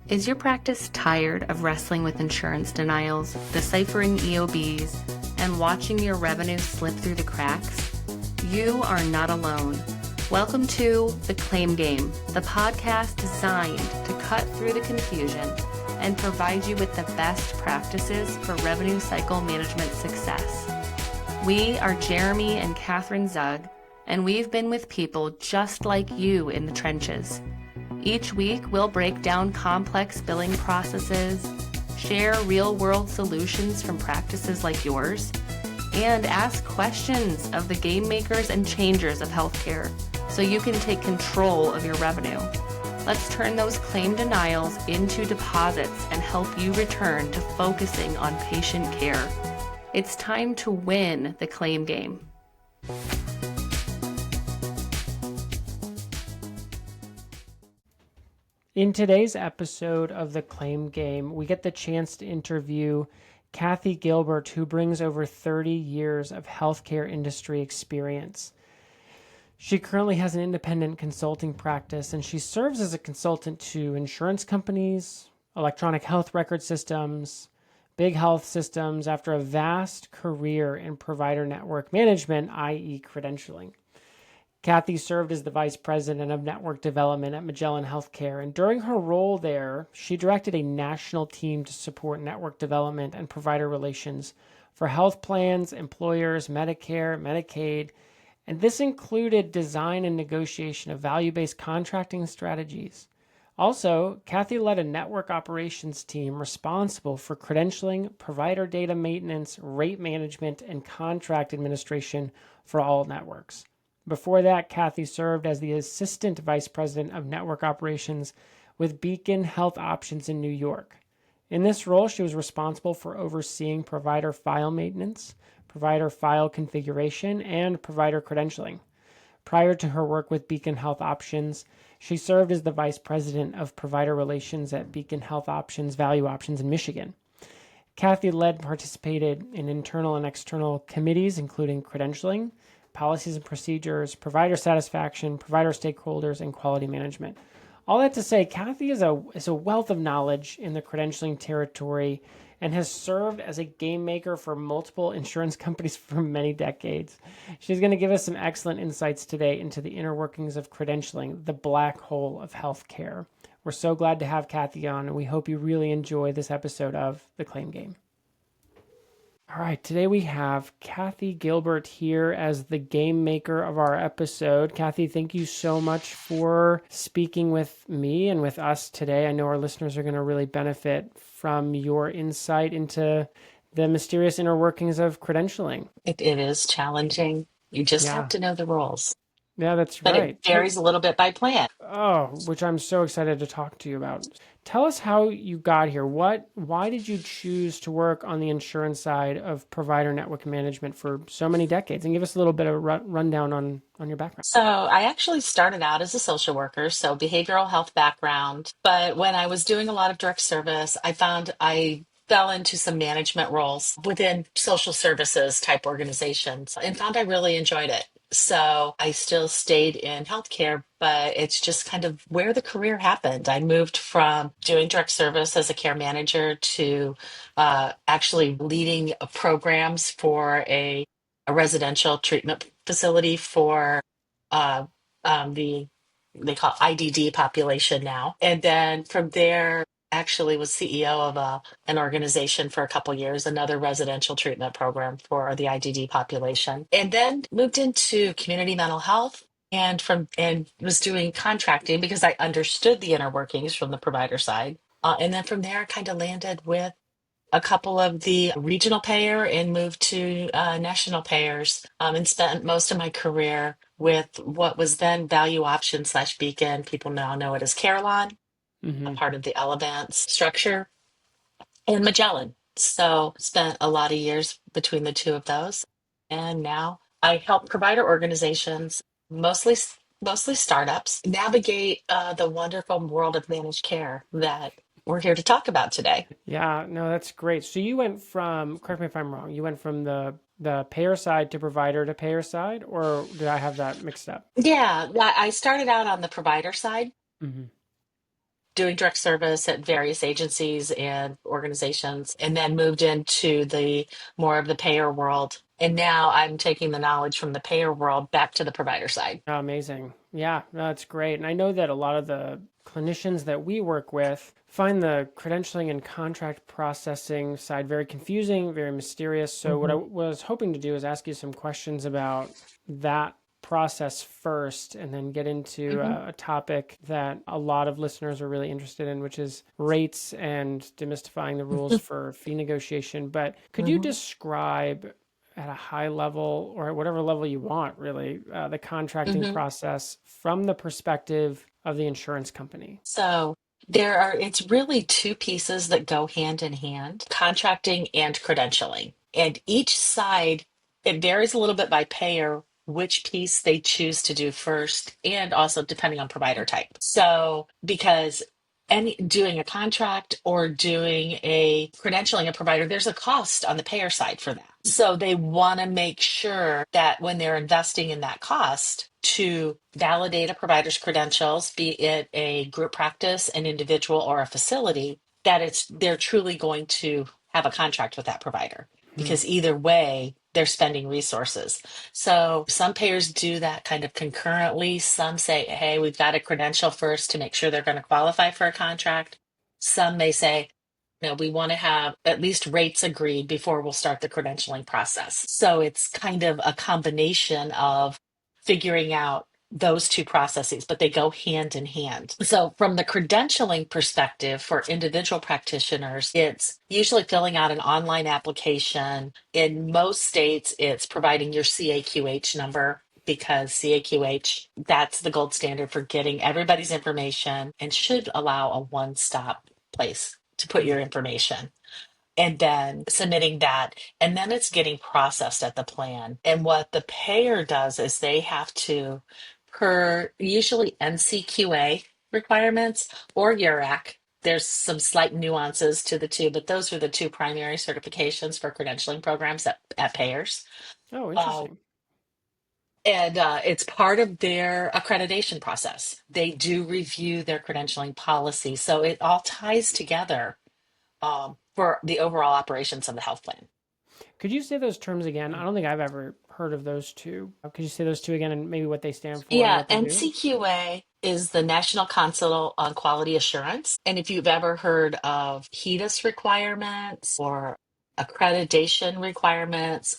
Is your practice tired of wrestling with insurance denials, deciphering EOBs, and watching your revenue slip through the cracks? You are not alone. Welcome to The Claim Game, the podcast designed to cut through the confusion and provide you with the best practices for revenue cycle management success. We are Jeremy and Catherine Zug, and we've been with people just like you in the trenches. Each week, we'll break down complex billing processes, share real-world solutions from practices like yours, and ask questions of the game makers and changers of healthcare so you can take control of your revenue. Let's turn those claim denials into deposits and help you return to focusing on patient care. It's time to win the claim game. In today's episode of The Claim Game, we get the chance to interview Cathy Gilbert, who brings over 30 years of healthcare industry experience. She currently has an independent consulting practice, and she serves as a consultant to insurance companies, electronic health record systems, big health systems after a vast career in provider network management, i.e. credentialing. Cathy served as the Vice President of Network Development at Magellan Healthcare, and during her role there, she directed a national team to support network development and provider relations for health plans, employers, Medicare, Medicaid, and this included design and negotiation of value-based contracting strategies. Also, Cathy led a network operations team responsible for credentialing, provider data maintenance, rate management, and contract administration for all networks. Before that, Cathy served as the Assistant Vice President of Network Operations with Beacon Health Options in New York. In this role, she was responsible for overseeing provider file maintenance, provider file configuration, and provider credentialing. Prior to her work with Beacon Health Options, she served as the Vice President of Provider Relations at Beacon Health Options Value Options in Michigan. Cathy participated in internal and external committees, including credentialing, policies and procedures, provider satisfaction, provider stakeholders, and quality management. All that to say, Cathy is a wealth of knowledge in the credentialing territory and has served as a game maker for multiple insurance companies for many decades. She's going to give us some excellent insights today into the inner workings of credentialing, the black hole of healthcare. We're so glad to have Cathy on, and we hope you really enjoy this episode of The Claim Game. All right, today we have Cathy Gilbert here as the game maker of our episode. Cathy, thank you so much for speaking with me and with us today. I know our listeners are going to really benefit from your insight into the mysterious inner workings of credentialing. It is challenging. You just have to know the rules. Yeah, that's but right. It varies a little bit by plan. Oh, which I'm so excited to talk to you about. Tell us how you got here. Why did you choose to work on the insurance side of provider network management for so many decades? And give us a little bit of a rundown on your background. So I actually started out as a social worker, so behavioral health background. But when I was doing a lot of direct service, I found I fell into some management roles within social services type organizations and found I really enjoyed it. So I still stayed in healthcare, but it's just kind of where the career happened. I moved from doing direct service as a care manager to actually leading programs for a residential treatment facility for they call it IDD population now. And then from there, actually was CEO of an organization for a couple years, another residential treatment program for the IDD population, and then moved into community mental health and was doing contracting because I understood the inner workings from the provider side. And then from there, I kind of landed with a couple of the regional payer and moved to national payers and spent most of my career with what was then Value Options / Beacon. People now know it as Carelon, a part of the Elevance structure, and Magellan. So spent a lot of years between the two of those. And now I help provider organizations, mostly startups, navigate the wonderful world of managed care that we're here to talk about today. Yeah, no, that's great. So you went from, correct me if I'm wrong, you went from the payer side to provider to payer side, or did I have that mixed up? Yeah, I started out on the provider side. Mm-hmm. doing direct service at various agencies and organizations, and then moved into the more of the payer world. And now I'm taking the knowledge from the payer world back to the provider side. Oh, amazing. Yeah, no, that's great. And I know that a lot of the clinicians that we work with find the credentialing and contract processing side very confusing, very mysterious. So, what I Hmm. was hoping to do is ask you some questions about that process first and then get into Hmm. a topic that a lot of listeners are really interested in, which is rates and demystifying the rules for fee negotiation. But could you Hmm. describe at a high level or at whatever level you want, really, the contracting Hmm. process from the perspective of the insurance company? So it's really two pieces that go hand in hand, contracting and credentialing. And each side, it varies a little bit by payer, which piece they choose to do first, and also depending on provider type. So, because any doing a contract or doing a credentialing a provider, there's a cost on the payer side for that. So they want to make sure that when they're investing in that cost to validate a provider's credentials, be it a group practice, an individual, or a facility, that they're truly going to have a contract with that provider. Hmm. Because either way, they're spending resources. So some payers do that kind of concurrently. Some say, hey, we've got a credential first to make sure they're going to qualify for a contract. Some may say, no, we want to have at least rates agreed before we'll start the credentialing process. So it's kind of a combination of figuring out those two processes, but they go hand in hand. So, from the credentialing perspective for individual practitioners, it's usually filling out an online application. In most states, it's providing your CAQH number because CAQH, that's the gold standard for getting everybody's information and should allow a one-stop place to put your information, and then submitting that, and then it's getting processed at the plan. And what the payer does is they have to, per usually NCQA requirements or URAC. There's some slight nuances to the two, but those are the two primary certifications for credentialing programs at payers. Oh, Uh, interesting. and it's part of their accreditation process. They do review their credentialing policy. So it all ties together for the overall operations of the health plan. Could you say those terms again? I don't think I've ever heard of those two. Could you say those two again and maybe what they stand for and Yeah, what they do? NCQA is the National Council on Quality Assurance. And if you've ever heard of HEDIS requirements or accreditation requirements,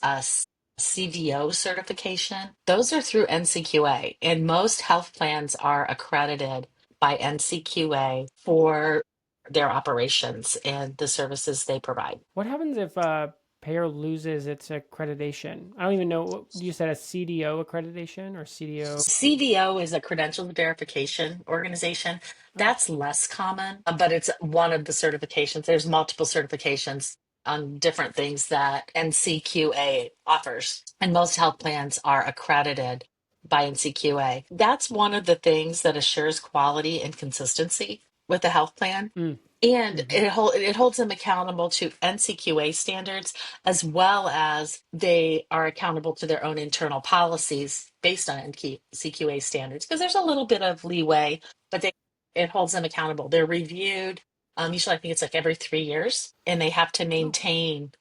CDO certification, those are through NCQA. And most health plans are accredited by NCQA for their operations and the services they provide. What happens if a payer loses its accreditation? I don't even know. You said a CDO accreditation or CDO? CVO is a credentials verification organization. Oh, That's less common, but it's one of the certifications. There's multiple certifications on different things that NCQA offers, and most health plans are accredited by NCQA. That's one of the things that assures quality and consistency with the health plan. mm. And Hmm. it holds them accountable to NCQA standards, as well as they are accountable to their own internal policies based on NCQA standards. Because there's a little bit of leeway, but it holds them accountable. They're reviewed. Usually, I think it's like every 3 years, and they have to Oh, maintain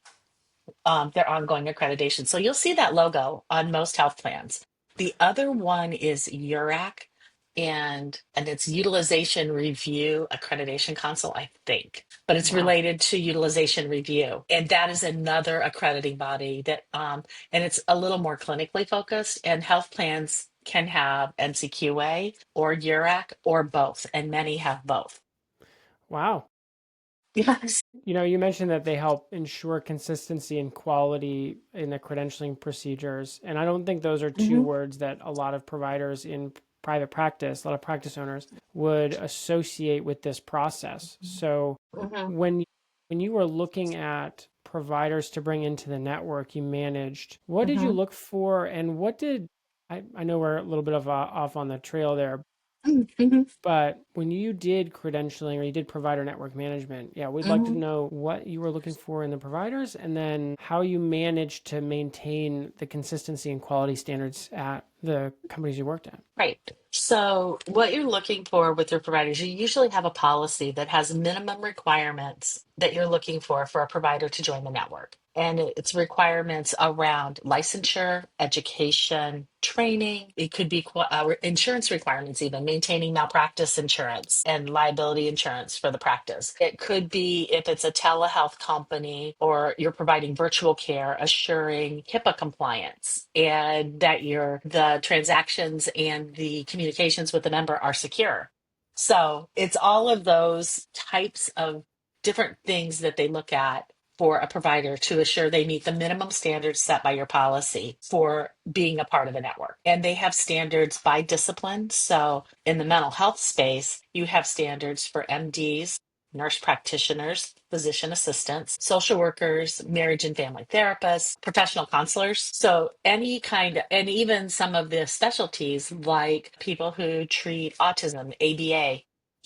their ongoing accreditation. So you'll see that logo on most health plans. The other one is URAC, and it's Utilization Review Accreditation Council, I think, but it's wow. related to utilization review, and that is another accrediting body that and it's a little more clinically focused. And health plans can have NCQA or URAC or both, and many have both. Wow. Yes. You mentioned that they help ensure consistency and quality in the credentialing procedures. And I don't think those are two Hmm. words that a lot of providers in private practice, a lot of practice owners would associate with this process. So Hmm. when when you were looking at providers to bring into the network you managed, what did you Hmm. look for and what did I know we're a little bit of off on the trail there, Mhm. But when you did credentialing or you did provider network management, yeah, we'd like to Mhm. know what you were looking for in the providers and then how you managed to maintain the consistency and quality standards at the companies you worked at. Right. So, what you're looking for with your providers, you usually have a policy that has minimum requirements that you're looking for a provider to join the network. And it's requirements around licensure, education, training. It could be insurance requirements, even maintaining malpractice insurance and liability insurance for the practice. It could be if it's a telehealth company or you're providing virtual care, assuring HIPAA compliance and that the transactions and the communications with the member are secure. So it's all of those types of different things that they look at for a provider to assure they meet the minimum standards set by your policy for being a part of the network. And they have standards by discipline. So in the mental health space, you have standards for MDs, nurse practitioners, physician assistants, social workers, marriage and family therapists, professional counselors. So any kind of, and even some of the specialties like people who treat autism, ABA,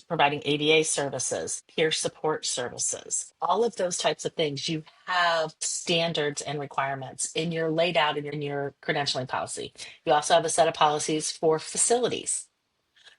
providing ABA services, peer support services, all of those types of things. You have standards and requirements in your laid out in your credentialing policy. You also have a set of policies for facilities.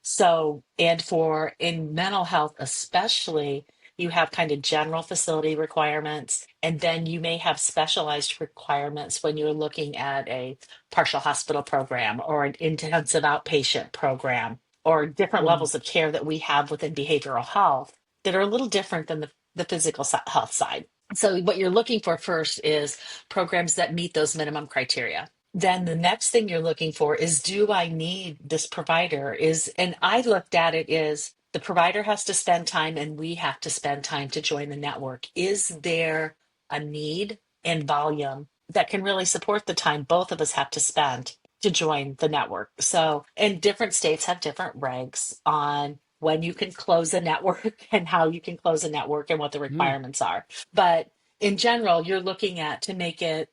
So, and for in mental health, especially, you have kind of general facility requirements, and then you may have specialized requirements when you're looking at a partial hospital program or an intensive outpatient program or different Mm. levels of care that we have within behavioral health that are a little different than the physical health side. So, what you're looking for first is programs that meet those minimum criteria. Then the next thing you're looking for is, do I need this provider? And I looked at it is the provider has to spend time and we have to spend time to join the network. Is there a need and volume that can really support the time both of us have to spend to join the network? So, and different states have different regs on when you can close a network and how you can close a network and what the Mm. requirements are. But in general, you're looking at to make it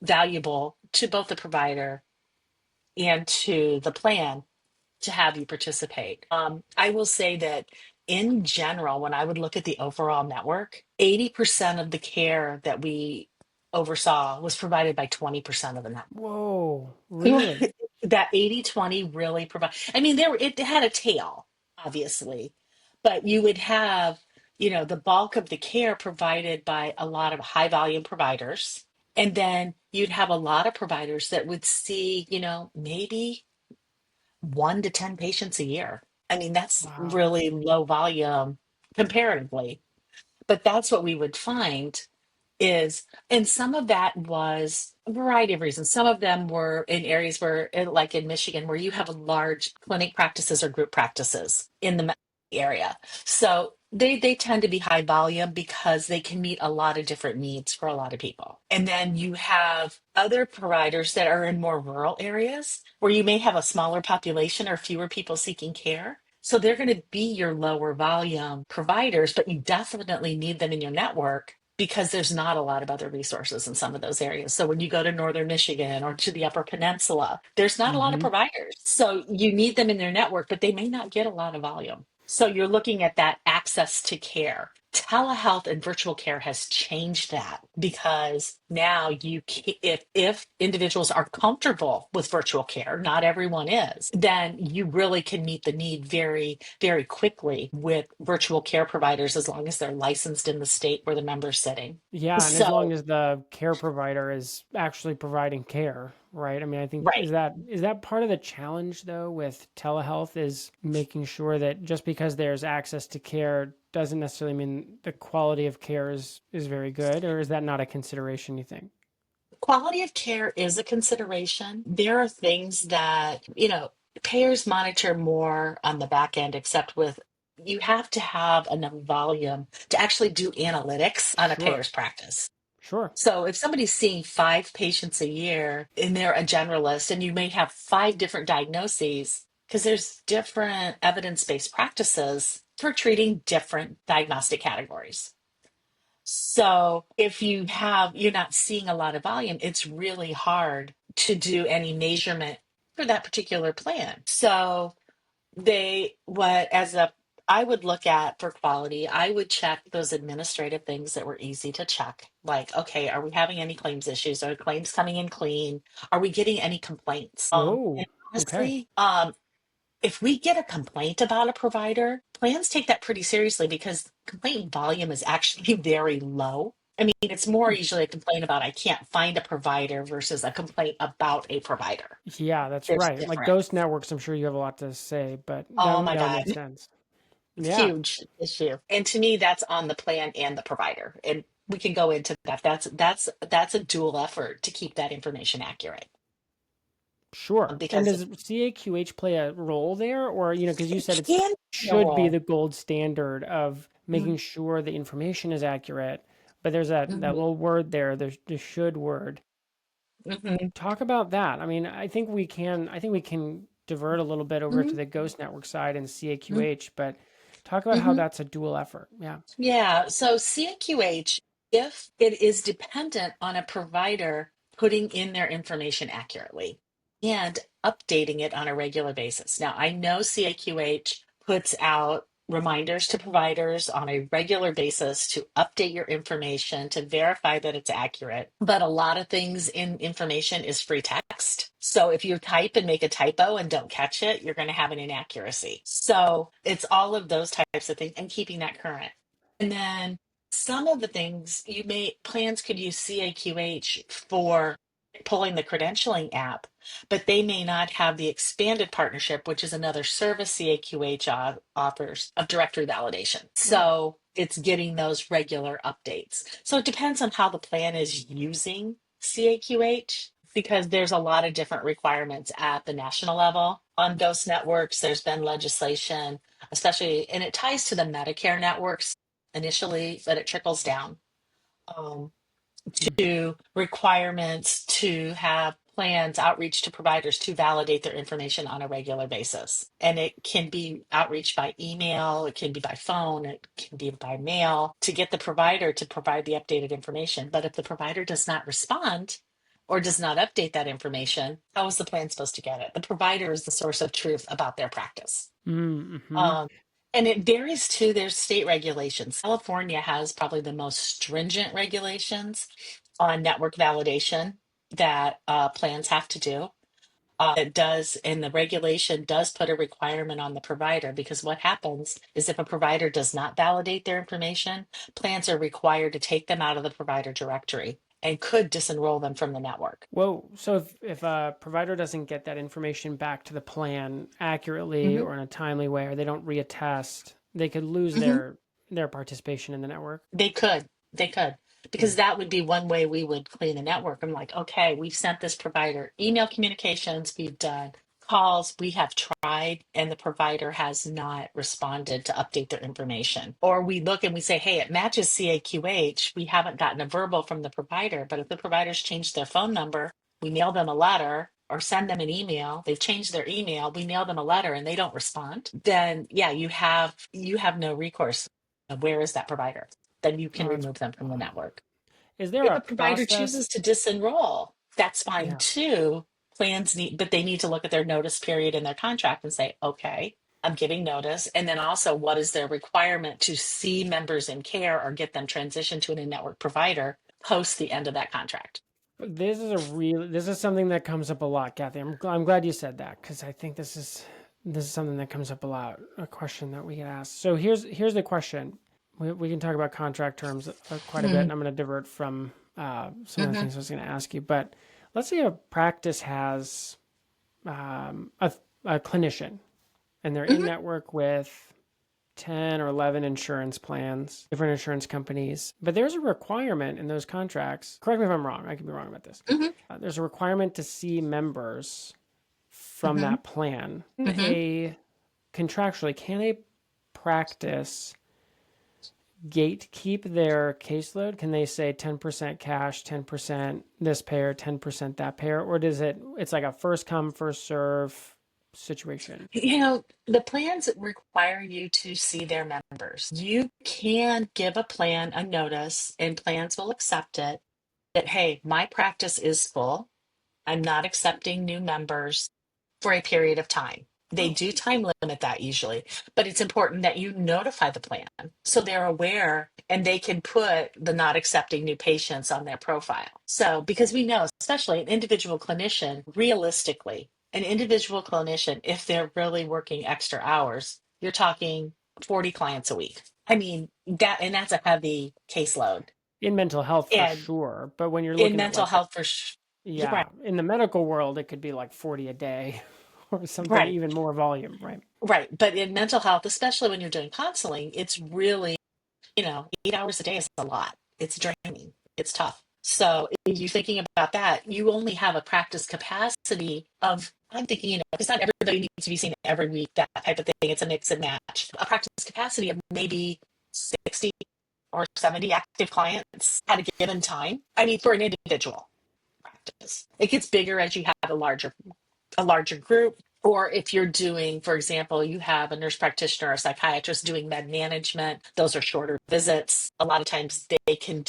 valuable to both the provider and to the plan to have you participate. I will say that in general, when I would look at the overall network, 80% of the care that we oversaw was provided by 20% of the network. Whoa, really? That 80/20 really provide. I mean, it had a tail, obviously, but you would have, the bulk of the care provided by a lot of high volume providers. And then you'd have a lot of providers that would see, maybe 1 to 10 patients a year. I mean, that's Wow. really low volume comparatively, but that's what we would find is, and some of that was a variety of reasons. Some of them were in areas where, like in Michigan, where you have large clinic practices or group practices in the area. So they tend to be high volume because they can meet a lot of different needs for a lot of people. And then you have other providers that are in more rural areas where you may have a smaller population or fewer people seeking care. So they're going to be your lower volume providers, but you definitely need them in your network because there's not a lot of other resources in some of those areas. So when you go to northern Michigan or to the Upper Peninsula, there's not a lot of Mm-hmm. providers. So you need them in their network, but they may not get a lot of volume. So you're looking at that access to care. Telehealth and virtual care has changed that because now if individuals are comfortable with virtual care, not everyone is, then you really can meet the need very, very quickly with virtual care providers as long as they're licensed in the state where the member's sitting. Yeah, and as long So, as the care provider is actually providing care, right? I mean, I think right. is that part of the challenge though with telehealth is making sure that just because there's access to care doesn't necessarily mean the quality of care is very good, or is that not a consideration you think? Quality of care is a consideration. There are things that, payers monitor more on the back end, except with you have to have enough volume to actually do analytics on a Sure. payer's practice. Sure. So if somebody's seeing 5 patients a year and they're a generalist and you may have 5 different diagnoses, because there's different evidence-based practices for treating different diagnostic categories. So if you're not seeing a lot of volume, it's really hard to do any measurement for that particular plan. So what as a I would look at for quality, I would check those administrative things that were easy to check. Like, okay, are we having any claims issues? Are claims coming in clean? Are we getting any complaints? And Oh, okay. honestly, if we get a complaint about a provider, plans take that pretty seriously because complaint volume is actually very low. I mean, it's more usually a complaint about I can't find a provider versus a complaint about a provider. Yeah, that's There's a right. Like difference. ghost networks, I'm sure you have a lot to say, but Oh my that would God. make sense. Yeah, Huge issue. And to me, that's on the plan and the provider. And we can go into that. That's a dual effort to keep that information accurate. sure. And Because does CAQH play a role there, or because you it said it can play a should be role. the gold standard of making sure the information is accurate, but there's that Mhm, little word there, the should word. mhm, Talk about that. I mean, I think we can divert a little bit over to mhm, the Ghost Network side and mhm, CAQH, but talk about how mhm. that's a dual effort. Yeah. Yeah, so CNQH, if it is dependent on a provider putting in their information accurately and updating it on a regular basis. Now, I know CAQH puts out reminders to providers on a regular basis to update your information to verify that it's accurate. But a lot of things in information is free text. So if you type and make a typo and don't catch it, you're going to have an inaccuracy. So it's all of those types of things and keeping that current. And then some of the things plans could use CAQH for pulling the credentialing app, but they may not have the expanded partnership, which is another service CAQH offers of directory validation. Oh. So it's getting those regular updates. So it depends on how the plan is using CAQH because there's a lot of different requirements at the national level. On those networks, there's been legislation, especially, and it ties to the Medicare networks initially, but it trickles down um, to requirements to have plans outreach to providers to validate their information on a regular basis. And it can be outreach by email, it can be by phone, it can be by mail to get the provider to provide the updated information. But if the provider does not respond, or does not update that information, how is the plan supposed to get it? The provider is the source of truth about their practice. Mm-hmm. Um, and it varies too. There's state regulations. California has probably the most stringent regulations on network validation that plans have to do. It does, and the regulation does put a requirement on the provider because what happens is if a provider does not validate their information, plans are required to take them out of the provider directory and could disenroll them from the network. Whoa. So if a provider doesn't get that information back to the plan accurately Hmm. or in a timely way, or they don't reattest, they could lose Hmm. their participation in the network. They could, Hmm. because that would be one way we would clean the network. I'm like, okay, we've sent this provider email communications, we've done calls, we have tried, and the provider has not responded to update their information. Or we look and we say, hey, it matches CAQH. We haven't gotten a verbal from the provider, but if the provider's changed their phone number, we mail them a letter or send them an email. They've changed their email, we mail them a letter and they don't respond. Then yeah, you have no recourse. Where is that provider? Then you can Oh, that's remove them from the network. is there If a a provider process? chooses to disenroll, that's fine Yeah. too. But they need to look at their notice period in their contract and say, okay, I'm giving notice. And then also, what is their requirement to see members in care or get them transitioned to a network provider post the end of that contract? This is something that comes up a lot, Kathy. I'm glad you said that because I think this is something that comes up a lot, a question that we get asked. So here's the question. We can talk about contract terms quite a bit, Mm-hmm. and I'm going to divert from some of the Mm-hmm. things I was going to ask you. But let's say a practice has a clinician, and they're in network with 10 or 11 insurance plans, different insurance companies. But there's a requirement in those contracts. Correct me if I'm wrong. I could be wrong about this. Mm-hmm. There's a requirement to see members from Mm-hmm. that plan. Mm-hmm. A contractually, can a practice gatekeep their caseload? Can they say 10% cash, 10% this payer, 10% that payer, or it's like a first come first serve situation? The plans require you to see their members. You can give a plan a notice, and plans will accept it that, hey, my practice is full. I'm not accepting new members for a period of time. They do time limit that usually, but it's important that you notify the plan so they're aware and they can put the not accepting new patients on their profile. So, because we know, especially an individual clinician, realistically, an individual clinician, if they're really working extra hours, you're talking 40 clients a week. I mean, and that's a heavy caseload. In mental health for And sure, but when you're in looking at mental like the, health, you're yeah, right, in the medical world, it could be like 40 a day or something, right, even more volume, right? right. But in mental health, especially when you're doing counseling, it's really 8 hours a day is a lot. It's draining. It's tough. So if you're thinking about that, you only have a practice capacity of, I'm thinking, because not everybody needs to be seen every week, that type of thing. It's a mix and match. A practice capacity of maybe 60 or 70 active clients at a given time. I mean, for an individual practice. It gets bigger as you have a larger group. Or if you're doing, for example, you have a nurse practitioner or a psychiatrist doing med management, those are shorter visits. A lot of times they can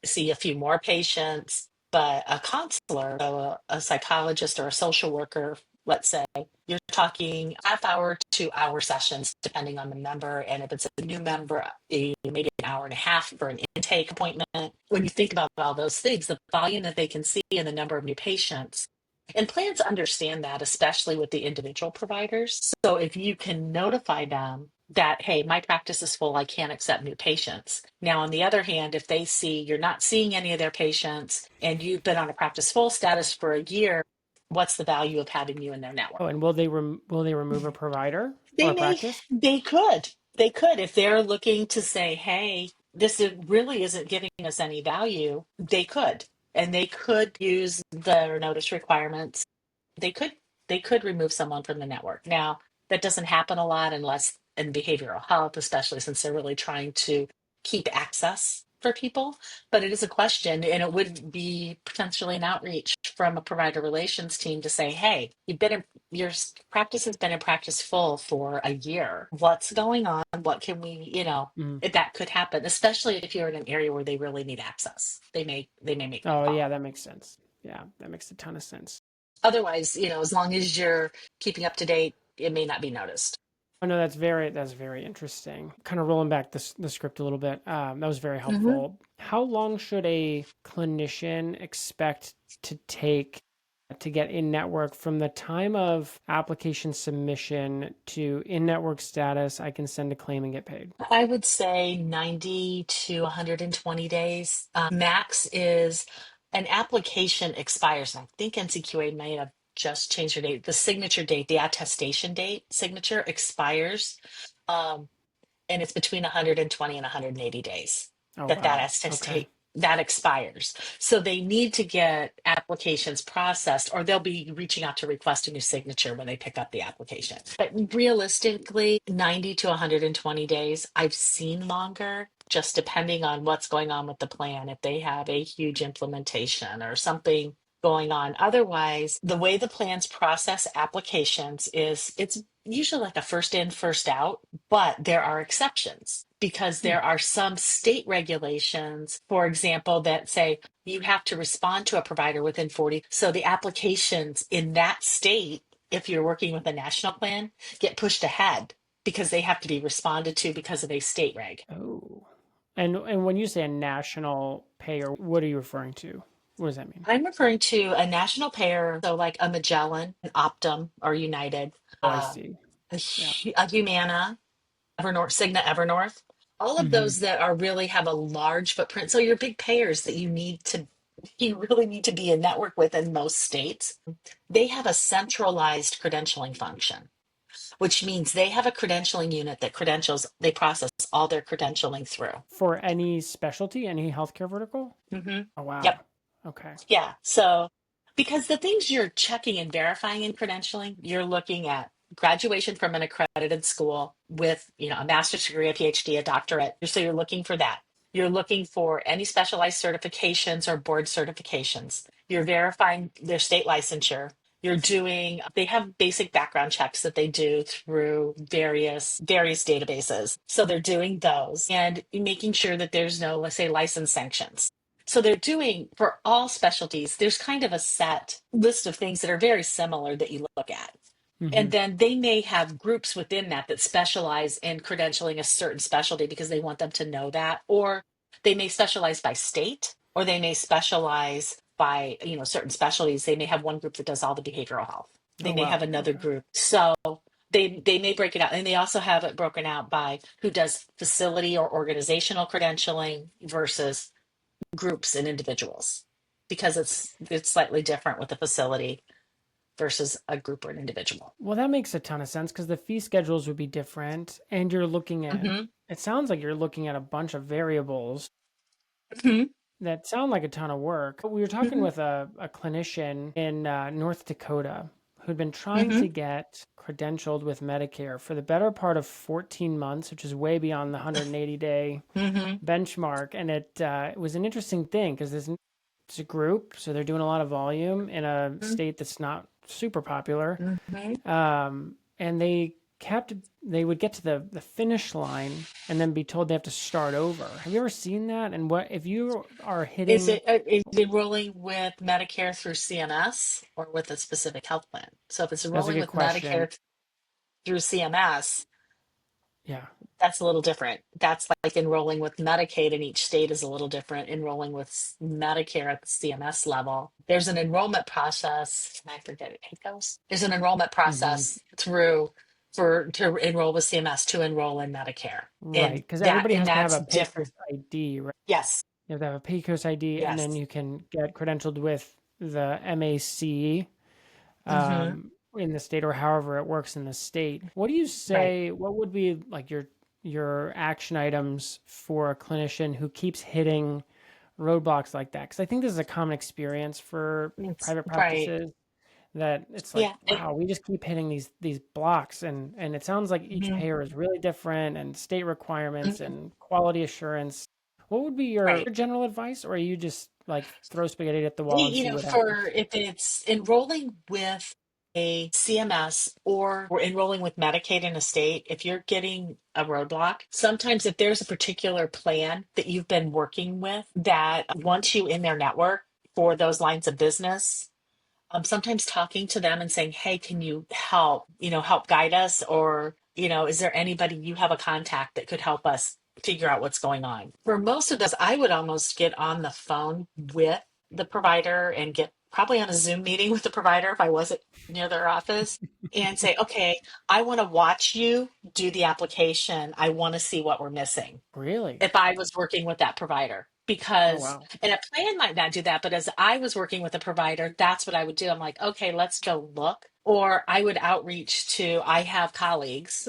see a few more patients, but a counselor, so a psychologist or a social worker, let's say, you're talking half hour to hour sessions, depending on the member. And if it's a new member, maybe an hour and a half for an intake appointment. When you think about all those things, the volume that they can see and the number of new patients, and plans understand that, especially with the individual providers. So if you can notify them that, hey, my practice is full, I can't accept new patients. Now, on the other hand, if they see you're not seeing any of their patients and you've been on a practice full status for a year, what's the value of having you in their network? Oh, and will they remove a provider or They a may, practice? they could, if they're looking to say, hey, really isn't giving us any value, they could. And they could use the notice requirements. They could remove someone from the network. Now, that doesn't happen a lot unless in behavioral health, especially since they're really trying to keep access for people. But it is a question, and it would be potentially an outreach from a provider relations team to say, hey, your practice has been in practice full for a year. What's going on? What can Mhm. if that could happen, especially if you're in an area where they really need access. They may make that Oh, call. yeah, that makes sense. Yeah, that makes a ton of sense. Otherwise, as long as you're keeping up to date, it may not be noticed. Oh no, that's very interesting. Kind of rolling back the script a little bit. That was very Hmm. helpful. How long should a clinician expect to take to get in network from the time of application submission to in network status? I can send a claim and get paid. I would say 90 to 120 days. Max is an application expires, and I think NCQA may have just changed their date. The signature date, the attestation date signature expires. Um, and it's between 120 and 180 days Oh that wow. Okay. attestate that expires. So they need to get applications processed, or they'll be reaching out to request a new signature when they pick up the application. But realistically, 90 to 120 days. I've seen longer, just depending on what's going on with the plan. If they have a huge implementation or something going on. Otherwise, the way the plans process applications is it's usually like a first in, first out, but there are exceptions because Hmm. there are some state regulations, for example, that say you have to respond to a provider within 40. So the applications in that state, if you're working with a national plan, get pushed ahead because they have to be responded to because of a state reg. Oh. And when you say a national payer, what are you referring to? What does that mean? I'm referring to a national payer, so like a Magellan, an Optum, or United, Oh, I uh, see. Yeah. a Humana, Evernorth, Cigna, Evernorth, all of Hmm. those that are really have a large footprint. So your big payers that you really need to be in network with in most states, they have a centralized credentialing function, which means they have a credentialing unit that they process all their credentialing through. For any specialty, any healthcare vertical? Hmm. Oh Yep. wow. Okay. Yeah. So, because the things you're checking and verifying in credentialing, you're looking at graduation from an accredited school with, a master's degree, a PhD, a doctorate. So you're looking for that. You're looking for any specialized certifications or board certifications. You're verifying their state licensure. They have basic background checks that they do through various databases. So they're doing those and making sure that there's no, let's say, license sanctions. So they're doing for all specialties, there's kind of a set list of things that are very similar that you look at. Mm-hmm. And then they may have groups within that that specialize in credentialing a certain specialty because they want them to know that. Or they may specialize by state, or they may specialize by, certain specialties. They may have one group that does all the behavioral health. Oh, They may have wow. another Okay. group. So they may break it out, and they also have it broken out by who does facility or organizational credentialing versus groups and individuals, because it's slightly different with a facility versus a group or an individual. Well, that makes a ton of sense because the fee schedules would be different. And you're looking at, Hmm. it sounds like you're looking at a bunch of variables Hmm. that sound like a ton of work. We were talking Hmm. with a clinician in North Dakota who'd been trying Hmm. to get credentialed with Medicare for the better part of 14 months, which is way beyond the 180-day Hmm. benchmark. And it was an interesting thing because it's a group, so they're doing a lot of volume in a state that's not super popular. Hmm. And they would get to the finish line and then be told they have to start over. Have you ever seen that? And what if you are Is hitting? it enrolling with Medicare through CMS or with a specific health plan? So if it's That's a enrolling good with question. Medicare through CMS, Yeah. that's a little different. That's like enrolling with Medicaid, and each state is a little different. Enrolling with Medicare at the CMS level, there's an enrollment process. And I forget it goes. There's an enrollment Hmm. process through for to enroll with CMS to enroll in Medicare, Right, and because everybody has to have that's a different. PACOS ID, right? Yes, You have to have a PACOS ID, and then yes. you can get credentialed with the MAC Hmm. in the state or however it works in the state. What do you Right. say? What would be like your action items for a clinician who keeps hitting roadblocks like that? Because I think this is a common experience for It's private right. practices that it's like, Yeah. wow, we just keep hitting these blocks, and it sounds like each Mhm. payer is really different and state requirements Mhm. and quality assurance. What would be your Right. general advice, or are you just like throw spaghetti at the wall and see what For happens? if it's enrolling with a CMS or we're enrolling with Medicaid in a state, if you're getting a roadblock, sometimes if there's a particular plan that you've been working with that wants you in their network for those lines of business, sometimes talking to them and saying, hey, can you help guide us? Or, is there anybody you have a contact that could help us figure out what's going on? For most of those, I would almost get on the phone with the provider and get probably on a Zoom meeting with the provider if I wasn't near their office and say, okay, I want to watch you do the application. I want to see what we're missing Really? if I was working with that provider. Oh, Because, wow. and a plan might not do that, but as I was working with a provider, that's what I would do. I'm like, okay, let's go look. Or I would outreach to, I have colleagues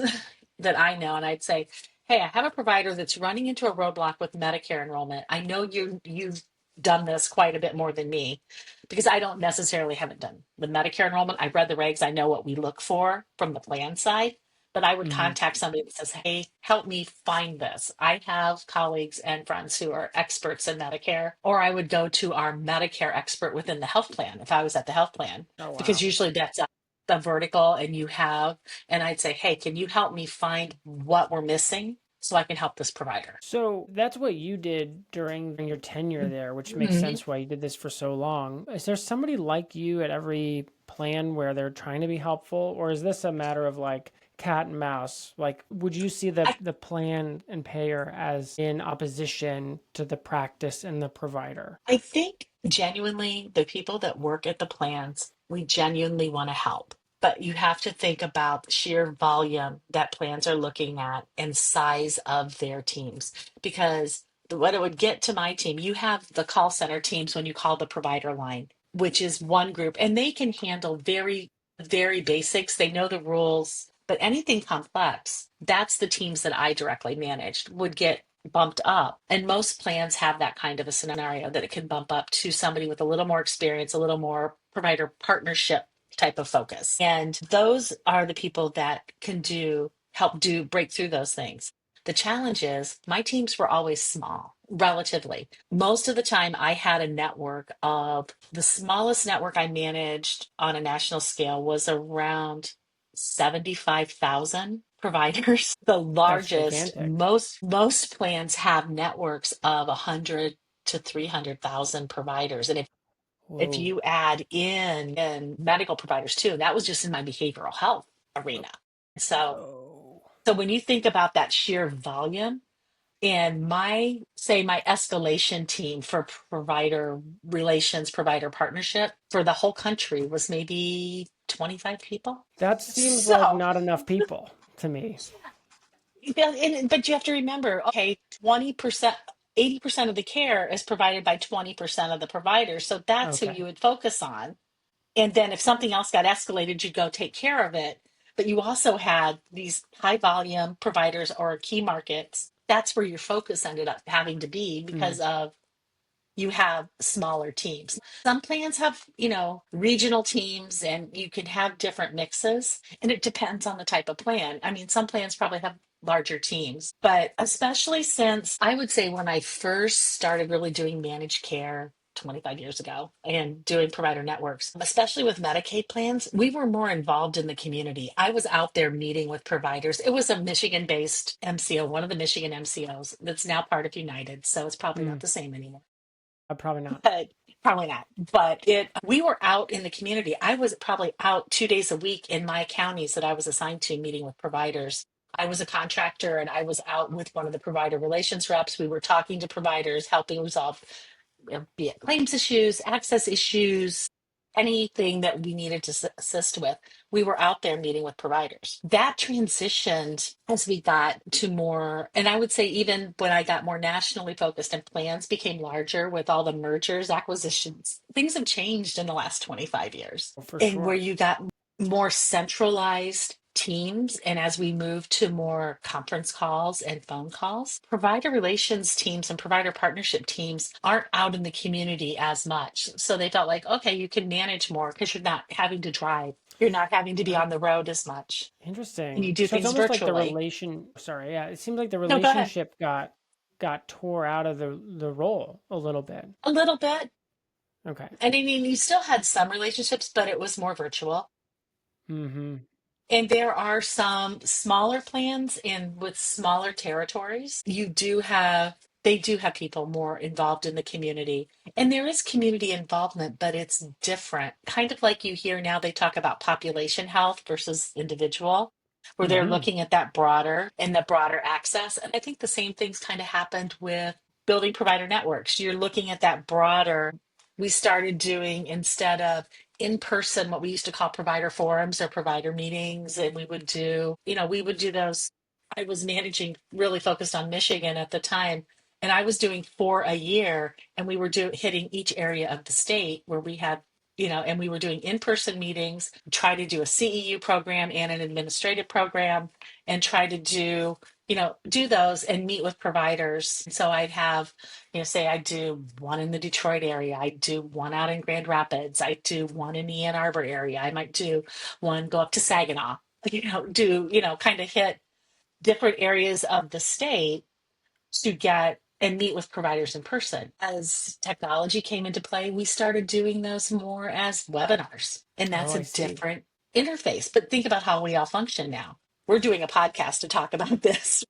that I know, and I'd say, hey, I have a provider that's running into a roadblock with Medicare enrollment. I know you've done this quite a bit more than me because I don't necessarily haven't done the Medicare enrollment. I've read the regs. I know what we look for from the plan side, but I would Hmm. contact somebody that says, hey, help me find this. I have colleagues and friends who are experts in Medicare, or I would go to our Medicare expert within the health plan if I was at the health plan, Oh, because wow. usually that's the vertical and and I'd say, hey, can you help me find what we're missing so I can help this provider? So that's what you did during your tenure there, which makes Mhm. sense why you did this for so long. Is there somebody like you at every plan where they're trying to be helpful, or is this a matter of like cat and mouse? Like, would you see the plan and payer as in opposition to the practice and the provider? I think genuinely the people that work at the plans, we genuinely want to help. But you have to think about the sheer volume that plans are looking at and size of their teams. Because what it would get to my team, you have the call center teams when you call the provider line, which is one group, and they can handle very, very basics. They know the rules, but anything complex, that's the teams that I directly managed would get bumped up. And most plans have that kind of a scenario that it can bump up to somebody with a little more experience, a little more provider partnership type of focus. And those are the people that can help do break through those things. The challenge is my teams were always small, relatively. Most of the time, I had a network of the smallest network I managed on a national scale was around 75,000 providers. The That's largest, gigantic. most plans have networks of 100 to 300,000 providers. And if If Whoa. you add in medical providers too, that was just in my behavioral health arena. So, Oh. so when you think about that sheer volume, and my escalation team for provider relations, provider partnership for the whole country was maybe 25 people. That seems like So, not enough people to me. but you have to remember, okay, 20%, 80% of the care is provided by 20% of the providers. So that's who Okay. you would focus on. And then if something else got escalated, you'd go take care of it. But you also had these high volume providers or key markets. That's where your focus ended up having to be Mm. because of you have smaller teams. Some plans have, regional teams and you can have different mixes and it depends on the type of plan. I mean, some plans probably have larger teams, but especially since I would say when I first started really doing managed care 25 years ago and doing provider networks, especially with Medicaid plans, we were more involved in the community. I was out there meeting with providers. It was a Michigan based MCO, one of the Michigan MCOs that's now part of United. So it's probably not Mm. the same anymore, Probably not. but probably not. But we were out in the community. I was probably out 2 days a week in my counties that I was assigned to meeting with providers. I was a contractor and I was out with one of the provider relations reps. We were talking to providers, helping resolve be it claims issues, access issues, anything that we needed to assist with. We were out there meeting with providers. That transitioned as we got to more, and I would say even when I got more nationally focused and plans became larger with all the mergers, acquisitions, things have changed in the last 25 years. For And where sure. you got more centralized teams, and as we move to more conference calls and phone calls, provider relations teams and provider partnership teams aren't out in the community as much. So they felt like, okay, you can manage more because you're not having to drive, you're not having to be Uh, on the road as much, and Interesting. you do So it's things almost like the virtually. relation. Sorry, yeah. It seems like the No, go ahead. relationship got tore out of the role a little bit. A little bit. Okay. And I mean, you still had some relationships, but it was more virtual. Mm-hmm. And there are some smaller plans in with smaller territories. They do have people more involved in the community. And there is community involvement, but it's different. Kind of like you hear now they talk about population health versus individual, where they're Mm-hmm. looking at that broader and the broader access. And I think the same things kind of happened with building provider networks. You're looking at that broader. We started doing instead of in person what we used to call provider forums or provider meetings, and we would do those. I was managing, really focused on Michigan at the time, and I was doing 4 a year, and we were hitting each area of the state where we had, and we were doing in-person meetings, try to do a CEU program and an administrative program, and try to do those and meet with providers. So I'd have, say I do one in the Detroit area, I do one out in Grand Rapids, I do one in the Ann Arbor area, I might do one go up to Saginaw, kind of hit different areas of the state to get and meet with providers in person. As technology came into play, we started doing those more as webinars, and Oh, that's a I see. different interface. But think about how we all function now. We're doing a podcast to talk about this.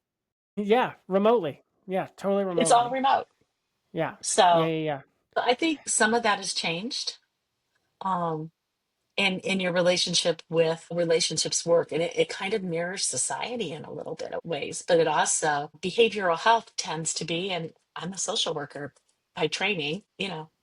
Yeah, remotely. Yeah, totally It's all remotely. remote. Yeah. Yeah, So yeah, yeah. I think some of that has changed. Um, and in your relationship with relationships work, and it kind of mirrors society in a little bit of ways, but it also behavioral health tends to be, and I'm a social worker by training,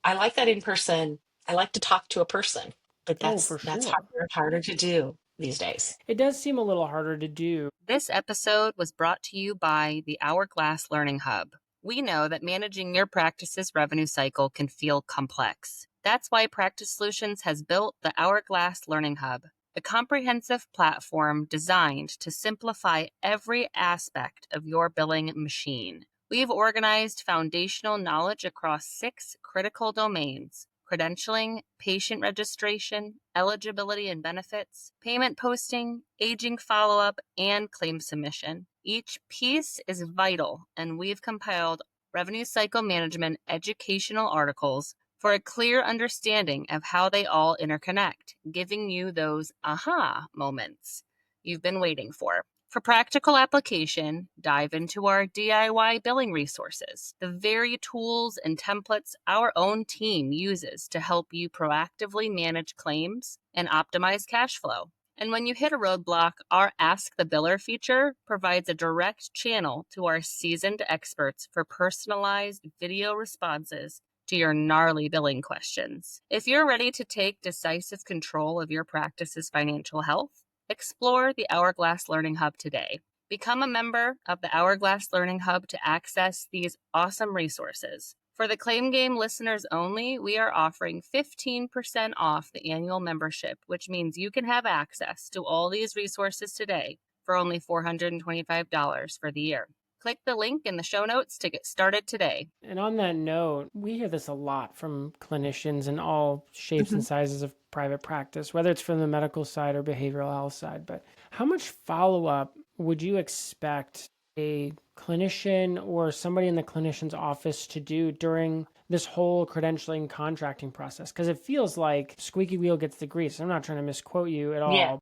I like that in person. I like to talk to a person, but Oh, that's for that's sure. harder and harder to do these days. It does seem a little harder to do. This episode was brought to you by the Hourglass Learning Hub. We know that managing your practice's revenue cycle can feel complex. That's why Practice Solutions has built the Hourglass Learning Hub, a comprehensive platform designed to simplify every aspect of your billing machine. We've organized foundational knowledge across 6 critical domains: credentialing, patient registration, eligibility and benefits, payment posting, aging follow-up, and claim submission. Each piece is vital, and we've compiled revenue cycle management educational articles for a clear understanding of how they all interconnect, giving you those aha moments you've been waiting for. For practical application, dive into our DIY billing resources, the very tools and templates our own team uses to help you proactively manage claims and optimize cash flow. And when you hit a roadblock, our Ask the Biller feature provides a direct channel to our seasoned experts for personalized video responses to your gnarly billing questions. If you're ready to take decisive control of your practice's financial health, explore the Hourglass Learning Hub today. Become a member of the Hourglass Learning Hub to access these awesome resources. For the Claim Game listeners only, we are offering 15% off the annual membership, which means you can have access to all these resources today for only $425 for the year. Click the link in the show notes to get started today. And on that note, we hear this a lot from clinicians in all shapes and sizes of private practice, whether it's from the medical side or behavioral health side. But how much follow-up would you expect a clinician or somebody in the clinician's office to do during this whole credentialing contracting process? Because it feels like squeaky wheel gets the grease. I'm not trying to misquote you at Yeah. all.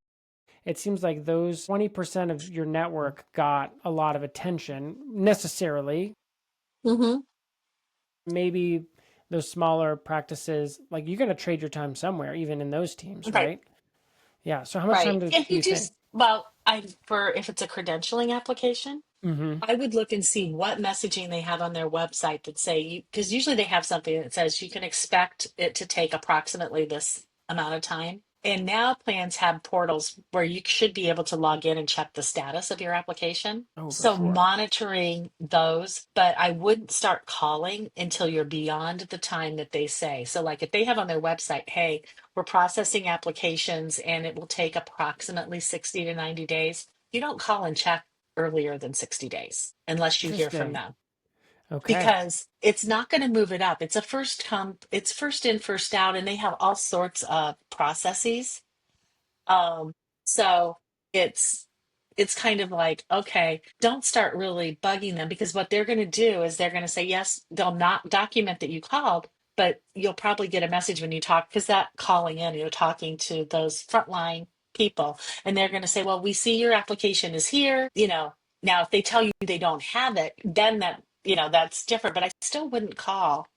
It seems like those 20% of your network got a lot of attention necessarily. Mm-hmm. Maybe those smaller practices, like you're going to trade your time somewhere, even in those teams, Right. right? Yeah. So how much time Right. do And you you think? just, well, for if it's a credentialing application, Mm-hmm. I would look and see what messaging they have on their website that say you, because usually they have something that says you can expect it to take approximately this amount of time. And now plans have portals where you should be able to log in and check the status of your application. Oh, for So sure. monitoring those, but I wouldn't start calling until you're beyond the time that they say. So like if they have on their website, hey, we're processing applications and it will take approximately 60 to 90 days. You don't call and check earlier than 60 days unless you hear from Interesting. them Okay. because it's not going to move it up. It's first in, first out, and they have all sorts of processes. So it's it's kind of like, okay, don't start really bugging them because what they're going to do is they're going to say, yes, they'll not document that you called, but you'll probably get a message when you talk because that calling in, you're talking to those frontline people, and they're going to say, well, we see your application is here. Now if they tell you they don't have it, then that's different, but I still wouldn't call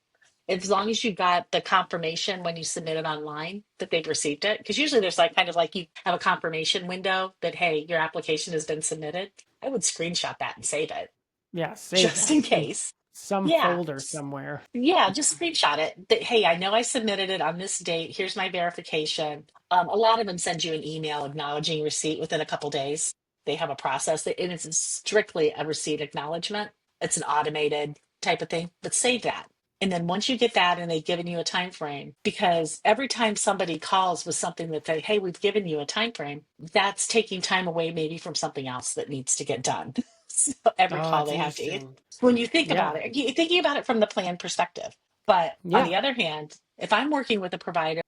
as long as you got the confirmation when you submit it online that they've received it, because usually there's like kind of like you have a confirmation window that, hey, your application has been submitted. I would screenshot that and save it Yeah. Save just that in in case. some Yeah. folder somewhere. Yeah, just screenshot it. That, hey, I know I submitted it on this date. Here's my verification. A lot of them send you an email acknowledging receipt within a couple days. They have a process and it's strictly a receipt acknowledgement. It's an automated type of thing, but save that. And then once you get that and they've given you a time frame, because every time somebody calls with something that they, hey, we've given you a time frame, that's taking time away maybe from something else that needs to get done. So every Oh, call that's they have to interesting. when you think Yeah. about it, you're thinking about it from the plan perspective. But on Yeah. the other hand, if I'm working with a provider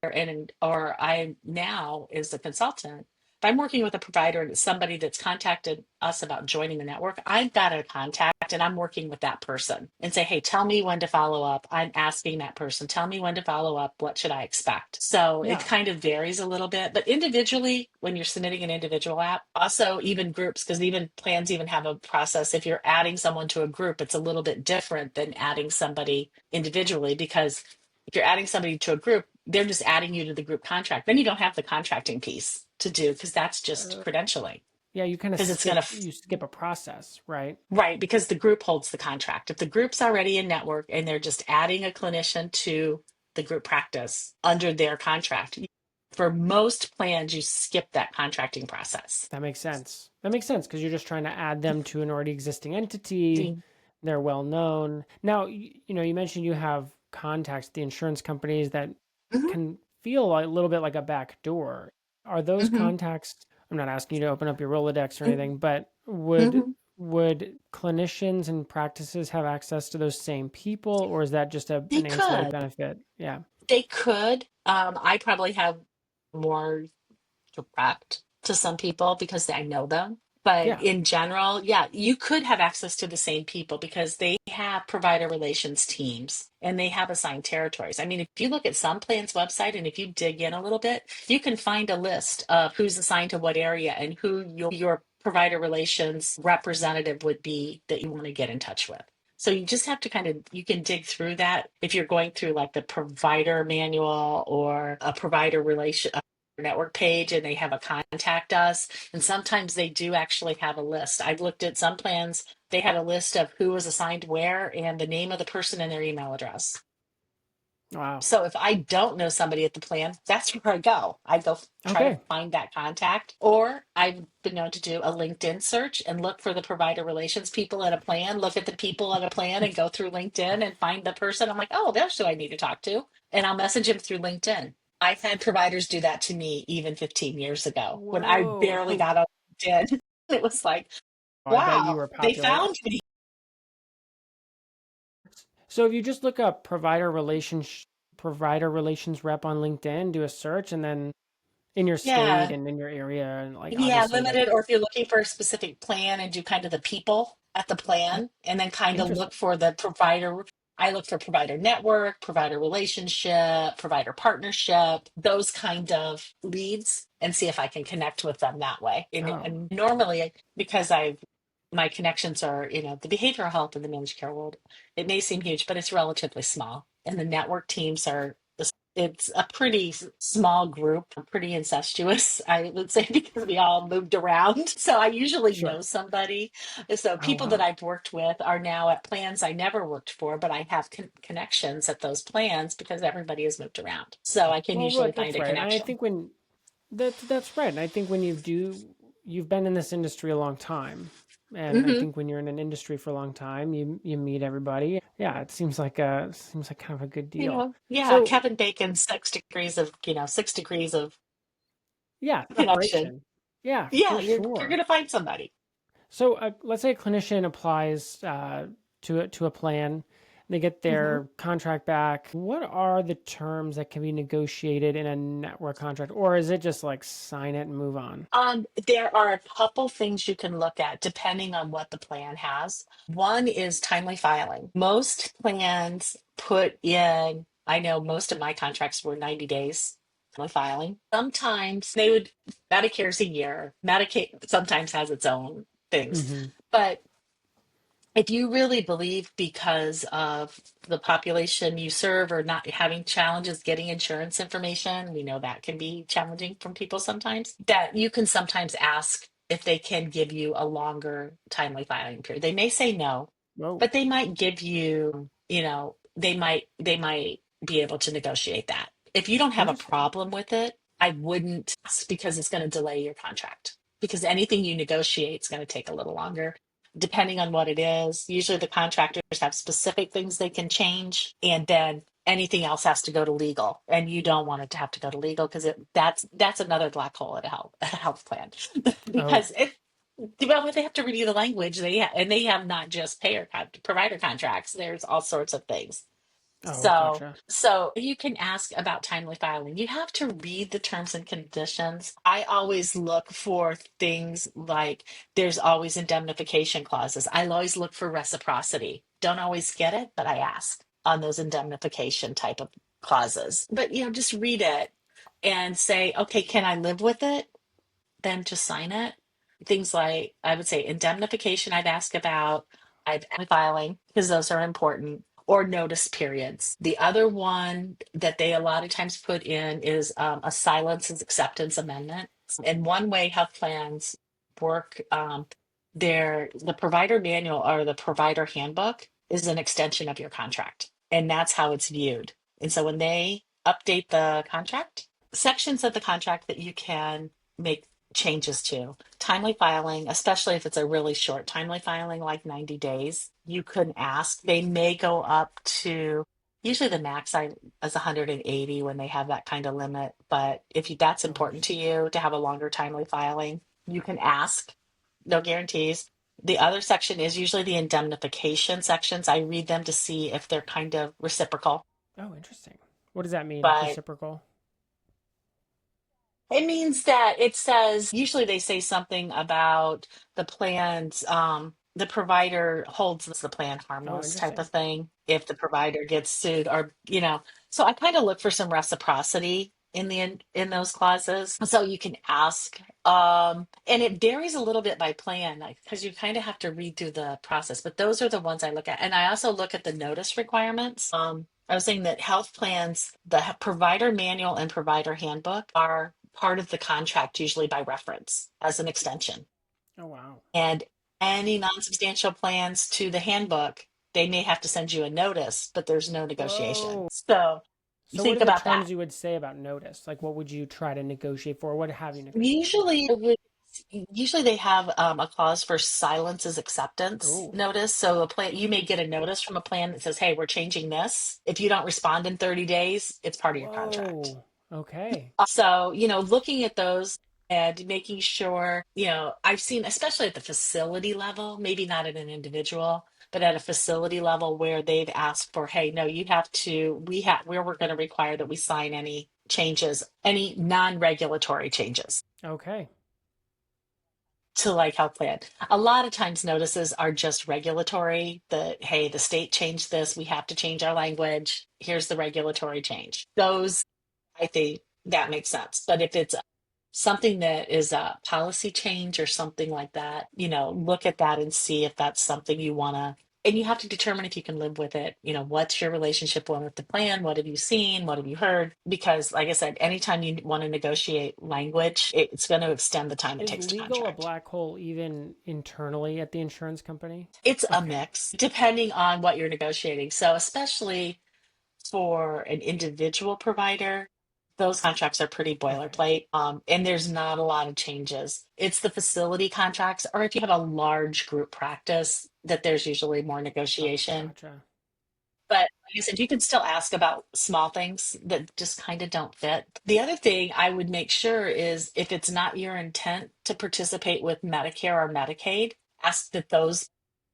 or I now is a consultant, if I'm working with a provider and it's somebody that's contacted us about joining the network, I've got a contact and I'm working with that person and say, hey, tell me when to follow up. I'm asking that person, tell me when to follow up. What should I expect? So it Yeah. kind of varies a little bit, but individually, when you're submitting an individual app, also even groups, because even plans even have a process. If you're adding someone to a group, it's a little bit different than adding somebody individually, because if you're adding somebody to a group, they're just adding you to the group contract. Then you don't have the contracting piece to do because that's just Uh, credentialing. yeah. You kind of Because it's going to, skip a process, right? right, because the group holds the contract. If the group's already in network and they're just adding a clinician to the group practice under their contract, for most plans, you skip that contracting process. That makes sense. That makes sense because you're just trying to add them to an already existing entity. They're well known. Now, you mentioned you have contacts, the insurance companies that Hmm. can feel a little bit like a back door. Are those Hmm. contacts, I'm not asking you to open up your Rolodex or Hmm. anything, but would Hmm. would clinicians and practices have access to those same people, or is that just They an ancillary could. benefit? Yeah. They could. I probably have more direct to some people because I know them. But Yeah. in general, yeah, you could have access to the same people because they have provider relations teams and they have assigned territories. I mean, if you look at some plans website and if you dig in a little bit, you can find a list of who's assigned to what area and who your provider relations representative would be that you want to get in touch with. So you just have to kind of, you can dig through that if you're going through like the provider manual or a provider relation network page and they have a contact us. And sometimes they do actually have a list. I've looked at some plans, they had a list of who was assigned where and the name of the person and their email address. Wow. So if I don't know somebody at the plan, that's where I go. I go try to Okay. find that contact. Or I've been known to do a LinkedIn search and look for the provider relations people at a plan, look at the people at a plan and go through LinkedIn and find the person. I'm like, oh, that's who I need to talk to. And I'll message him through LinkedIn. I've had providers do that to me even 15 years ago when I barely Whoa. got on LinkedIn. It was like, I bet you wow, were they popular. found me. So if you just look up provider relations rep on LinkedIn, do a search, and then in your state Yeah. and in your area, and like Yeah, obviously like limited, or if you're looking for a specific plan and do kind of the people at the plan, and then kind of look interesting. for the provider. I look for provider network, provider relationship, provider partnership, those kind of leads, and see if I can connect with them that way. Oh, And normally, because my connections are, the behavioral health and the managed care world, it may seem huge, but it's relatively small. And the network teams are it's a pretty small group, pretty incestuous, I would say, because we all moved around. So I usually know sure. somebody. So Oh people that wow. I've worked with are now at plans I never worked for, but I have connections at those plans because everybody has moved around. So I can Well, usually right, find that's a right. And I connection. think when that's right. And I think when you've been in this industry a long time. And I Hmm. think when you're in an industry for a long time, you meet everybody. Yeah, it seems like kind of a good deal. Yeah, So Kevin Bacon's 6 degrees of, 6 degrees of yeah, connection. separation. Yeah, Yeah, for you're sure. gonna find somebody. So let's say a clinician applies to a plan, they get Mm-hmm. their contract back. What are the terms that can be negotiated in a network contract, or is it just like sign it and move on? There are a couple things you can look at depending on what the plan has. One is timely filing. Most plans put in, I know most of my contracts were 90 days timely filing. Sometimes Medicare's a year. Medicaid sometimes has its own things. Mm-hmm. But if you really believe because of the population you serve or not having challenges getting insurance information, we know that can be challenging from people sometimes, that you can sometimes ask if they can give you a longer timely filing period. They may say no, Whoa, but they might give you, they might be able to negotiate that. If you don't have a interesting. problem with it, I wouldn't ask because it's going to delay your contract. Because anything you negotiate is going to take a little longer depending on what it is. Usually the contractors have specific things they can change, and then anything else has to go to legal. And you don't want it to have to go to legal because that's another black hole at a health plan Oh, because well, they have to review the language. And they have not just provider contracts. There's all sorts of things. oh, So, gotcha. so you can ask about timely filing. You have to read the terms and conditions. I always look for things like there's always indemnification clauses. I always look for reciprocity. Don't always get it, but I ask on those indemnification type of clauses. But just read it and say, okay, can I live with it? Then just sign it. Things like I would say indemnification, I'd ask about, I've filing because those are important, or notice periods. The other one that they a lot of times put in is a silence and acceptance amendment. And one way health plans work, the provider manual or the provider handbook is an extension of your contract, and that's how it's viewed. And so when they update the contract, sections of the contract that you can make changes to. Timely filing, especially if it's a really short timely filing, like 90 days, you could ask. They may go up to, usually the max is 180 when they have that kind of limit. But if that's Oh, important to interesting. you to have a longer timely filing, you can ask. No guarantees. The other section is usually the indemnification sections. I read them to see if they're kind of reciprocal. Oh, interesting. What does that mean? But Reciprocal? it means that it says, usually they say something about the plans, the provider holds the plan Oh, harmless type interesting. of thing if the provider gets sued, or. So I kind of look for some reciprocity in those clauses. So you can ask. And it varies a little bit by plan, because you kind of have to read through the process. But those are the ones I look at. And I also look at the notice requirements. I was saying that health plans, the provider manual and provider handbook are part of the contract, usually by reference as an extension. Oh, wow. And any non-substantial plans to the handbook, they may have to send you a notice, but there's no negotiation. Whoa. So So what think are the about that. terms you would say about notice? Like, what would you try to negotiate for? What have you negotiated for? Usually, usually they have a clause for silence is acceptance Oh, notice. So a plan, you may get a notice from a plan that says, "Hey, we're changing this. If you don't respond in 30 days, it's part of your contract." whoa. Okay. So, looking at those and making sure, I've seen, especially at the facility level, maybe not at an individual, but at a facility level where they've asked for, hey, no, you have to, where we're going to require that we sign any changes, any non-regulatory changes Okay. to like health plan. A lot of times notices are just regulatory that, hey, the state changed this, we have to change our language. Here's the regulatory change. Those, I think that makes sense. But if it's something that is a policy change or something like that, look at that and see if that's something you want to, and you have to determine if you can live with it. What's your relationship one with the plan? What have you seen? What have you heard? Because, like I said, anytime you want to negotiate language, it's going to extend the time it Is takes to legal a contract. black hole even internally at the insurance company? It's a Okay. mix depending on what you're negotiating. So, especially for an individual provider, those contracts are pretty Okay. boilerplate, and there's not a lot of changes. It's the facility contracts, or if you have a large group practice, that there's usually more Oh, negotiation. gotcha. But like I said, you can still ask about small things that just kind of don't fit. The other thing I would make sure is if it's not your intent to participate with Medicare or Medicaid, ask that those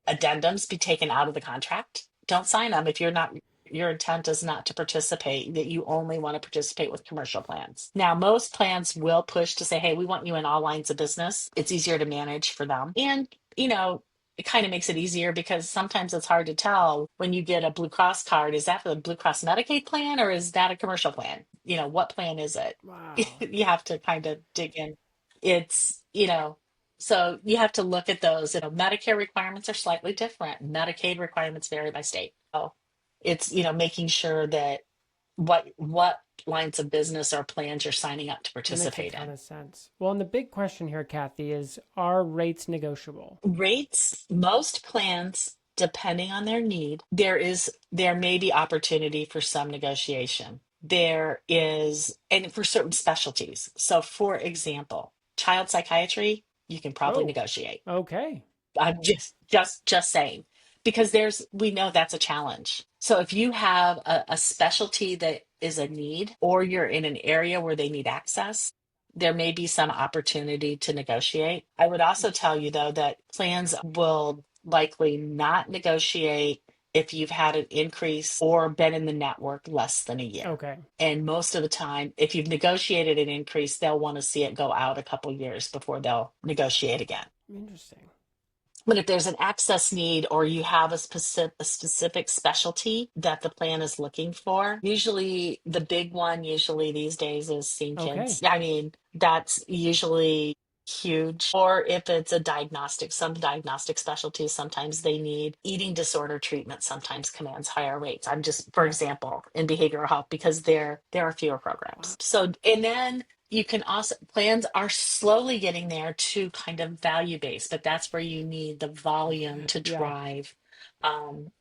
addendums be taken out of the contract. Don't sign them if your intent is not to participate, that you only want to participate with commercial plans. Now, most plans will push to say, hey, we want you in all lines of business. It's easier to manage for them. And, it kind of makes it easier because sometimes it's hard to tell when you get a Blue Cross card, is that the Blue Cross Medicaid plan or is that a commercial plan? What plan is it? Wow. You have to kind of dig in. It's, so you have to look at those. Medicare requirements are slightly different. Medicaid requirements vary by state. So it's, making sure that what lines of business or plans you're signing up to That makes a participate ton in. of sense. Well, and the big question here, Kathy, is are rates negotiable? Rates, most plans, depending on their need, there may be opportunity for some negotiation. There is, and for certain specialties. So for example, child psychiatry, you can probably Oh, negotiate. okay. I'm just saying, because we know that's a challenge. So if you have a specialty that is a need, or you're in an area where they need access, there may be some opportunity to negotiate. I would also tell you though that plans will likely not negotiate if you've had an increase or been in the network less than a year. Okay. And most of the time, if you've negotiated an increase, they'll want to see it go out a couple years before they'll negotiate again. Interesting. But if there's an access need or you have a specific specialty that the plan is looking for, usually the big one, usually these days, is seeing Okay. kids. I mean, that's usually huge. Or if it's a diagnostic, some diagnostic specialties, sometimes they need eating disorder treatment, sometimes commands higher rates. I'm just, for Yeah. example, in behavioral health, because there are fewer Wow. programs. So, and then you can also, plans are slowly getting there to kind of value based, but that's where you need the volume to Yeah. drive. And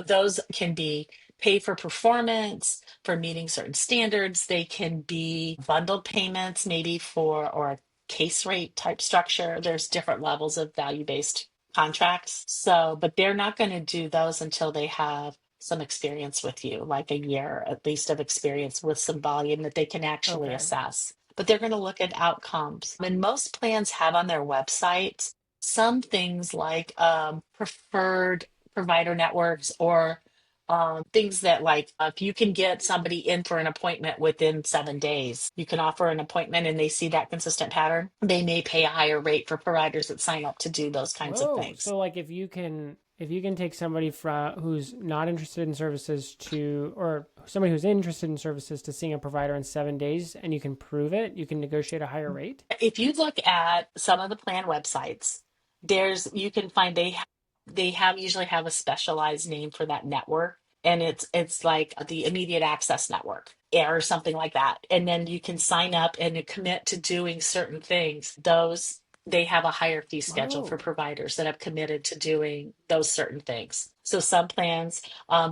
those can be pay for performance, for meeting certain standards. They can be bundled payments, maybe or a case rate type structure. There's different levels of value based contracts. So, but they're not going to do those until they have some experience with you, like a year at least of experience with some volume that they can actually Okay. assess. But they're going to look at outcomes. And most plans have on their websites some things like preferred provider networks, or things that, like, if you can get somebody in for an appointment within 7 days, you can offer an appointment and they see that consistent pattern. They may pay a higher rate for providers that sign up to do those kinds of Whoa. things. So, like, if you can if you can take somebody who's not interested in services to, or somebody who's interested in services to seeing a provider in 7 days, and you can prove it, you can negotiate a higher rate. If you look at some of the plan websites, you can find they have usually have a specialized name for that network, and it's like the immediate access network or something like that. And then you can sign up and commit to doing certain things. Those they have a higher fee schedule for Oh, providers that have committed to doing those certain things. So some plans,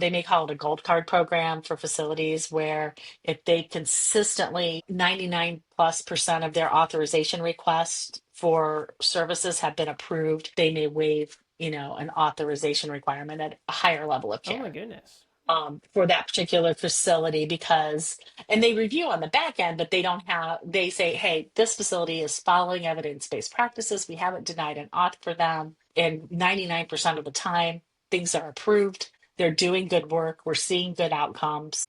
they may call it a gold card program for facilities where if they consistently 99 plus percent of their authorization requests for services have been approved, they may waive, an authorization requirement at a higher level of oh my care goodness. for that particular facility because, and they review on the back end, but they say, hey, this facility is following evidence-based practices. We haven't denied an auth for them. And 99% of the time, things are approved. They're doing good work. We're seeing good outcomes.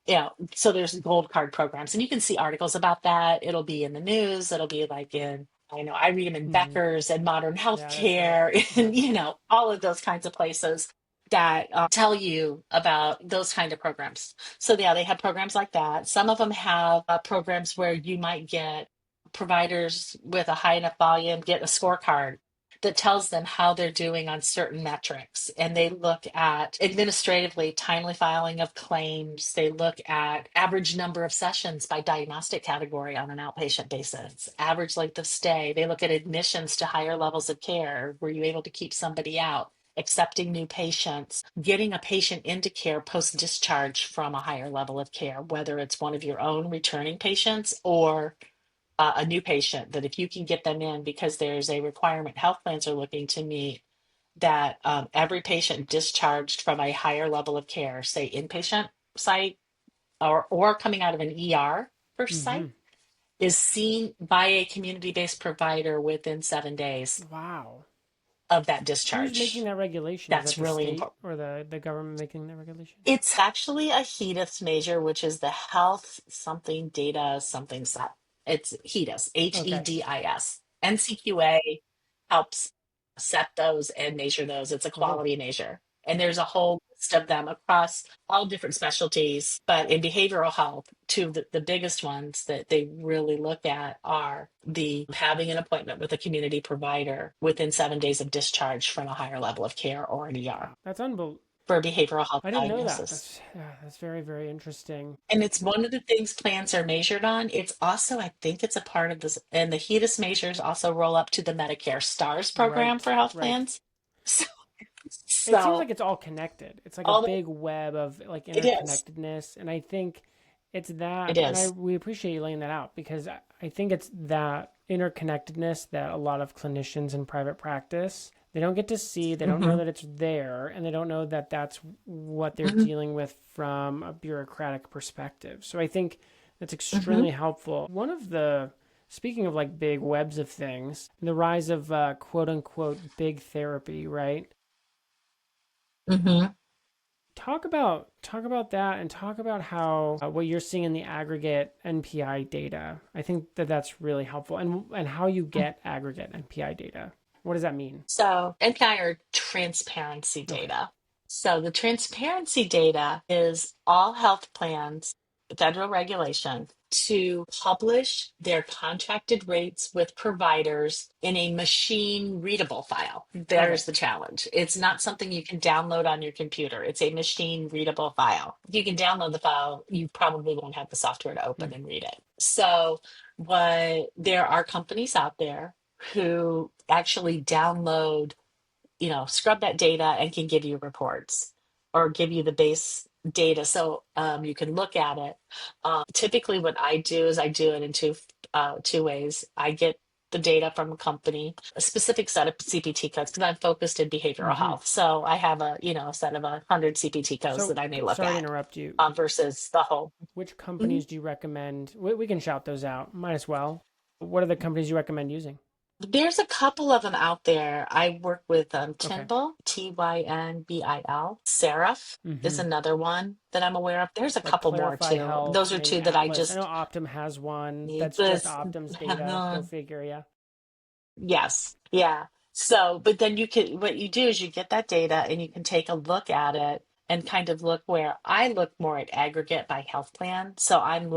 So there's gold card programs, and you can see articles about that. It'll be in the news. It'll be like I read them in Mm-hmm. Becker's and Modern Yeah, that's right. Healthcare, Yep. and all of those kinds of places that tell you about those kind of programs. So yeah, they have programs like that. Some of them have programs where you might get providers with a high enough volume get a scorecard that tells them how they're doing on certain metrics. And they look at administratively timely filing of claims. They look at average number of sessions by diagnostic category on an outpatient basis, average length of stay. They look at admissions to higher levels of care. Were you able to keep somebody out? Accepting new patients, getting a patient into care post discharge from a higher level of care, whether it's one of your own returning patients or a new patient, that if you can get them in because there's a requirement health plans are looking to meet that every patient discharged from a higher level of care, say inpatient site or coming out of an ER first Mm-hmm. site, is seen by a community-based provider within 7 days Wow. of that Who's making discharge. that regulation? Is that That's the really state important. or the government making that regulation? It's actually a HEDIS measure, which is the health something data something set. It's HEDIS, Okay. HEDIS. NCQA helps set those and measure those. It's a Cool. quality measure. And there's a whole list of them across all different specialties. But in behavioral health, two of the biggest ones that they really look at are the having an appointment with a community provider within 7 days of discharge from a higher level of care or an ER Wow. That's unbelievable. for a behavioral health I didn't know that. diagnosis. That's very, very interesting. And it's one of the things plants are measured on. It's also, I think it's a part of this, and the HEDIS measures also roll up to the Medicare STARS program Right. for health Right. plans. So, It seems so like it's all connected. It's like a all the, big web of like it is, interconnectedness, and I think it's it that, and I is. we appreciate you laying that out because I think it's that interconnectedness that a lot of clinicians in private practice they don't get to see, they don't know Hmm. that it's there, and they don't know that that's what they're Hmm. dealing with from a bureaucratic perspective. So I think that's Hmm. extremely helpful. One of the Speaking of like big webs of things, the rise of quote unquote big therapy, right? Hmm. Talk about that and talk about how what you're seeing in the aggregate NPI data. I think that that's really helpful, and how you get aggregate NPI data. What does that mean? So NPI are transparency Okay. data. So the transparency data is all health plans, federal regulation, to publish their contracted rates with providers in a machine readable file. Okay. There's the challenge. It's not something you can download on your computer. It's a machine readable file. If you can download the file, you probably won't have the software to Hmm. open and read it. So there are companies out there who actually download, scrub that data and can give you reports or give you the base data so you can look at it. Typically, what I do is I do it in two ways. I get the data from a company, a specific set of CPT codes, because I'm focused in behavioral Hmm. health. So I have a set of 100 CPT codes So that I may look sorry to at interrupt you. versus the whole. Which Mhm. companies do you recommend? We can shout those out. Might as well. What are the companies you recommend using? There's a couple of them out there. I work with Okay. Tynbil, Tynbil. Seraph is Hmm. another one that I'm aware of. There's a Like couple more Clarify too. Health, Those are maybe two that I Atlas. I know just Optum has one need that's just this. Optum's data. Go figure, yeah. Yes. Yeah. So, but then what you do is you get that data and you can take a look at it and kind of look where I look more at aggregate by health plan. So when I'm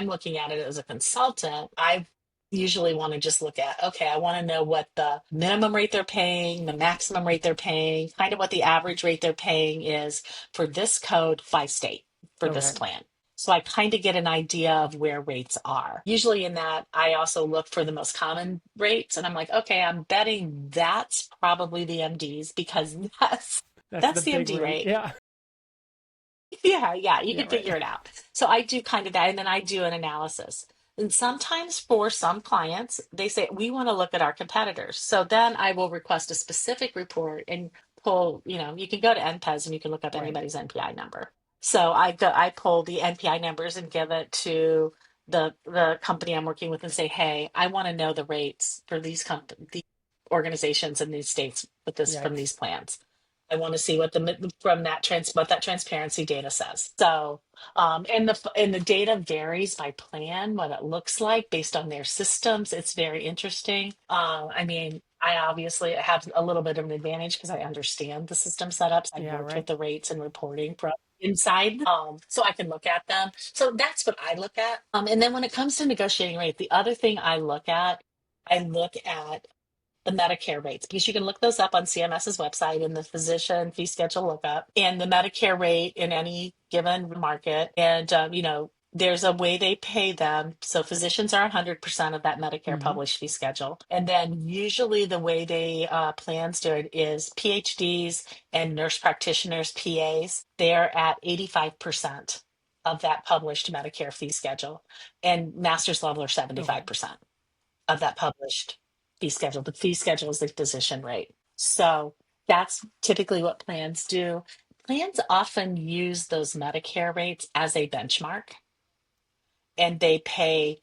looking at it as a consultant, I usually want to just look at, okay, I want to know what the minimum rate they're paying, the maximum rate they're paying, kind of what the average rate they're paying is for this code by state for this Okay. plan. So I kind of get an idea of where rates are. Usually in that, I also look for the most common rates and I'm like, okay, I'm betting that's probably the MDs because That's the that's the big MD rate. rate. Yeah. Yeah, you Yeah, can right. figure it out. So I do kind of that, and then I do an analysis. And sometimes for some clients, they say, we want to look at our competitors. So then I will request a specific report and pull, you can go to NPES and you can look up Right. anybody's NPI number. So I pull the NPI numbers and give it to the company I'm working with and say, hey, I want to know the rates for these organizations in these states with this from these Yikes. plans. I want to see what that transparency data says. So, and the data varies by plan, what it looks like based on their systems. It's very interesting. I mean, I obviously have a little bit of an advantage because I understand the system setups. I've Yeah, worked with right. the rates and reporting from inside, so I can look at them. So that's what I look at. And then when it comes to negotiating rate, the other thing I look at the Medicare rates because you can look those up on CMS's website in the physician fee schedule lookup and the Medicare rate in any given market. And, there's a way they pay them. So physicians are 100% of that Medicare Mm-hmm. published fee schedule. And then usually the way they plans do it is PhDs and nurse practitioners, PAs, they're at 85% of that published Medicare fee schedule. And master's level are Okay. 75% of that published fee schedule. The fee schedule is the physician rate. So that's typically what plans do. Plans often use those Medicare rates as a benchmark and they pay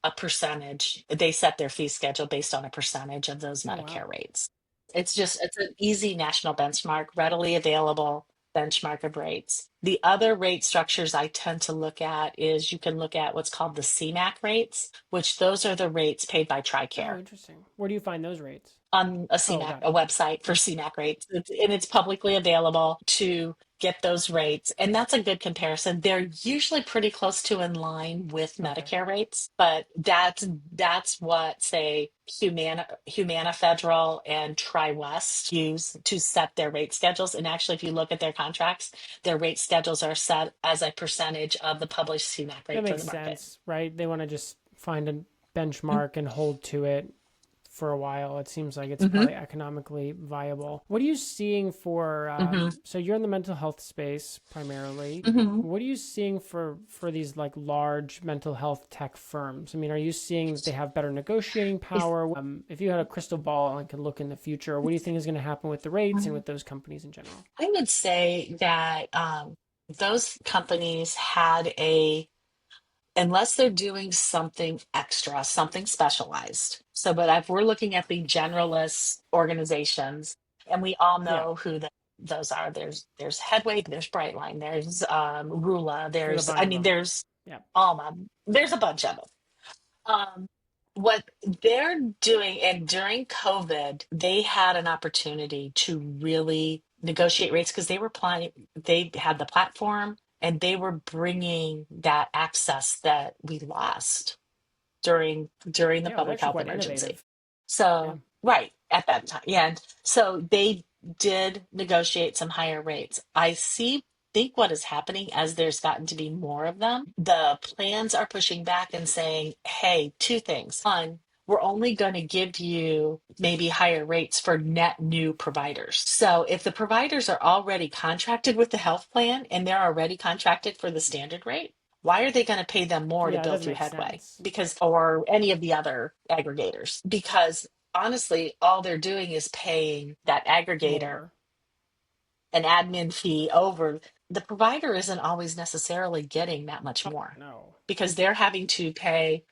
a percentage. They set their fee schedule based on a percentage of those Oh, wow. Medicare rates. It's an easy national benchmark, readily available benchmark of rates. The other rate structures I tend to look at is you can look at what's called the CMAQ rates, which those are the rates paid by Oh, TRICARE interesting. Where do you find those rates? on a Oh, CMAQ, got a it. website for CMAQ rates. And it's publicly available to get those rates. And that's a good comparison. They're usually pretty close to in line with Okay. Medicare rates, but that's what, say, Humana Federal and TriWest use to set their rate schedules. And actually, if you look at their contracts, their rate schedules are set as a percentage of the published CMAQ That rate for makes the market. sense, right? They want to just find a Mm-hmm. benchmark and hold to it for a while. It seems like it's Mm-hmm. probably economically viable. What are you seeing for? Mm-hmm. So you're in the mental health space primarily. Mm-hmm. What are you seeing for these like large mental health tech firms? I mean, are you seeing that they have better negotiating power? If you had a crystal ball and could look in the future, what do you think is going to happen with the rates and with those companies in general? I would say that those companies had a, unless they're doing something extra, something specialized. So, but if we're looking at the generalist organizations, and we all Yeah, know who those are. There's Headway, there's Brightline, there's Rula, there's a there's bunch of them. there's Yeah. Alma, there's a bunch of them. What they're doing, and during COVID, they had an opportunity to really negotiate rates because they had the platform and they were bringing that access that we lost during the Yeah, it was public actually health quite emergency. innovative. Yeah. So, right at that time. Yeah. And so they did negotiate some higher rates. Think what is happening as there's gotten to be more of them. The plans are pushing back and saying, hey, two things. One, we're only going to give you maybe higher rates for net new providers. So if the providers are already contracted with the health plan and they're already contracted for the standard rate, why are they going to pay them more to Yeah, it bill doesn't through make Headway? sense. Because, or any of the other aggregators? Because honestly, all they're doing is paying that aggregator More. an admin fee over. The provider isn't always necessarily getting that much more No. because they're having to pay,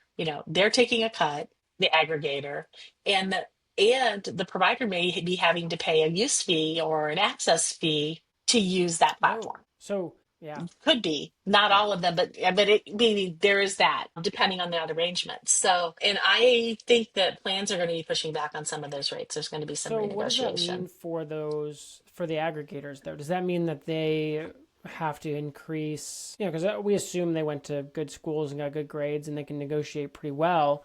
they're taking a cut, the aggregator, and the provider may be having to pay a use fee or an access fee to use that Oh, platform. so Yeah. Could be not Yeah. all of them, but it maybe there is that depending on that arrangement. So, and I think that plans are going to be pushing back on some of those rates. There's going to be some So what does that mean renegotiation. for the aggregators though? Does that mean that they have to increase, because we assume they went to good schools and got good grades and they can negotiate pretty well.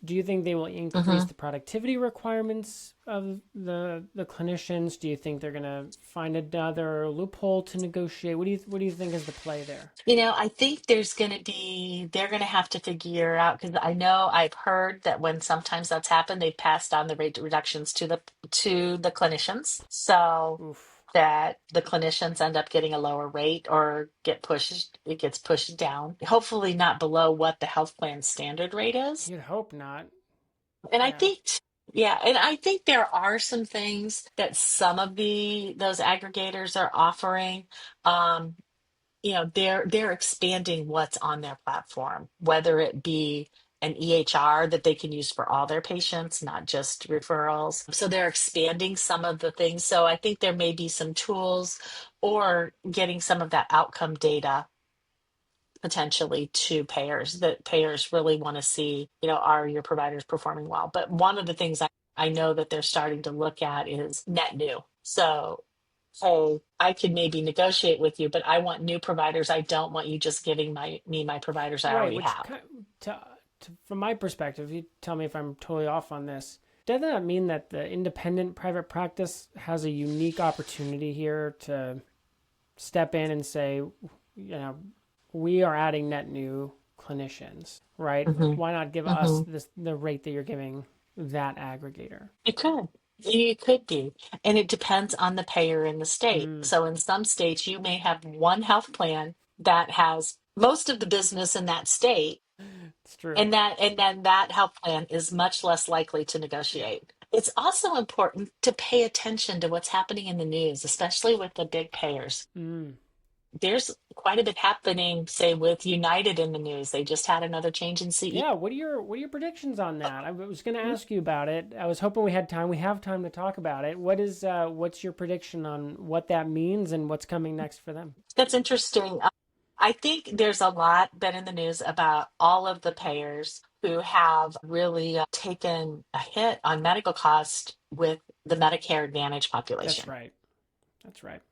Do you think they will increase Hmm. the productivity requirements of the clinicians? Do you think they're going to find another loophole to negotiate? What do you think is the play there? I think they're going to have to figure out because I know I've heard that when sometimes that's happened, they've passed on the rate reductions to the clinicians. So Oof. that the clinicians end up getting a lower rate or it gets pushed down. Hopefully not below what the health plan standard rate is. You'd hope not. And I Yeah. think, yeah, and I think there are some things that some of those aggregators are offering. Um, they're expanding what's on their platform, whether it be an EHR that they can use for all their patients, not just referrals. So they're expanding some of the things. So I think there may be some tools or getting some of that outcome data potentially to payers that payers really want to see, are your providers performing well? But one of the things I know that they're starting to look at is net new. So, hey, I can maybe negotiate with you, but I want new providers. I don't want you just giving me my providers I Right. already Which, have. from my perspective, you tell me if I'm totally off on this. Doesn't that mean that the independent private practice has a unique opportunity here to step in and say, we are adding net new clinicians, right? Hmm. Why not give us Hmm. the rate that you're giving that aggregator? It could. It could be. And it depends on the payer in the state. Mm, So in some states, you may have one health plan that has most of the business in that state. it's true. And then that health plan is much less likely to Yeah. negotiate. It's also important to pay attention to what's happening in the news, especially with the big payers. Mm. There's quite a bit happening, say, with United in the news. They just had another change in Yeah, CEO. what are your predictions on that? I was going to ask you about it. I was hoping we had time. We have time to talk about it. What's your prediction on what that means and what's coming next for them? That's interesting. I think there's a lot been in the news about all of the payers who have really taken a hit on medical cost with the Medicare Advantage That's population. right. That's right.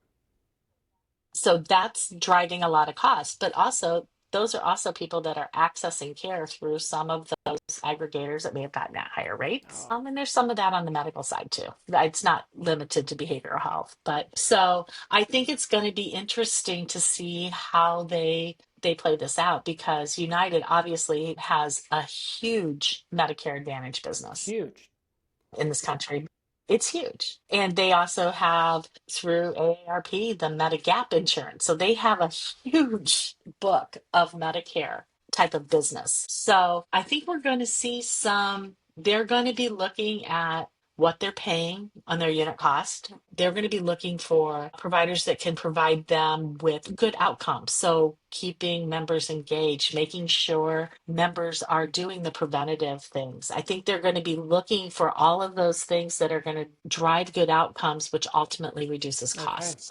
So that's driving a lot of costs, but also those are also people that are accessing care through some of those aggregators that may have gotten at higher rates. Oh, And there's some of that on the medical side too. It's not limited to behavioral health, but so I think it's going to be interesting to see how they play this out because United obviously has a huge Medicare Advantage business huge. in this country. It's huge. And they also have through AARP the Medigap insurance. So they have a huge book of Medicare type of business. So I think we're going to see they're going to be looking at what they're paying on their unit cost. They're going to be looking for providers that can provide them with good outcomes. So keeping members engaged, making sure members are doing the preventative things. I think they're going to be looking for all of those things that are going to drive good outcomes, which ultimately reduces Okay. costs.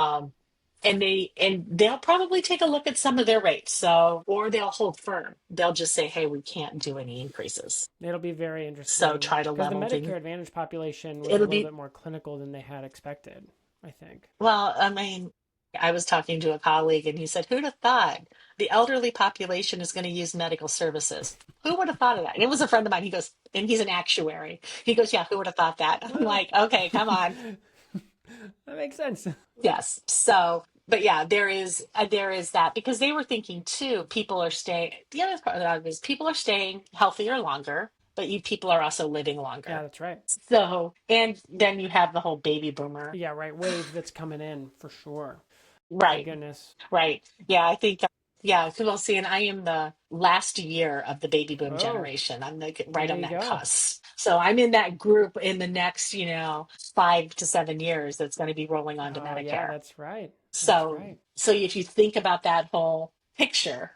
And they'll probably take a look at some of their rates. So, or they'll hold firm. They'll just say, "Hey, we can't do any increases." It'll be very So interesting try to because the level things. Medicare Advantage population was a It'll little be bit more clinical than they had expected, I think. Well, I mean, I was talking to a colleague and he said, "Who'd have thought the elderly population is going to use medical services? Who would have thought of that?" And it was a friend of mine. He goes, and he's an actuary. He goes, "Yeah, who would have thought that?" I'm Well, like, "Okay, come on." that makes sense. Yes. So, but yeah, there is that because they were thinking too, people are staying. The other part of that is people are staying healthier longer, but people are also living Yeah, longer. that's right. So, and then you have the whole baby boomer. Yeah, right. Wave that's coming in for sure. My Right. goodness. Right. Yeah, I think, yeah, we'll see. And I am the last year of the baby boom Oh, generation. I'm like right there on you that go. cusp. So I'm in that group in the next, 5 to 7 years that's going to be rolling onto Oh, yeah, Medicare. that's right. That's So, right. so if you think about that whole picture,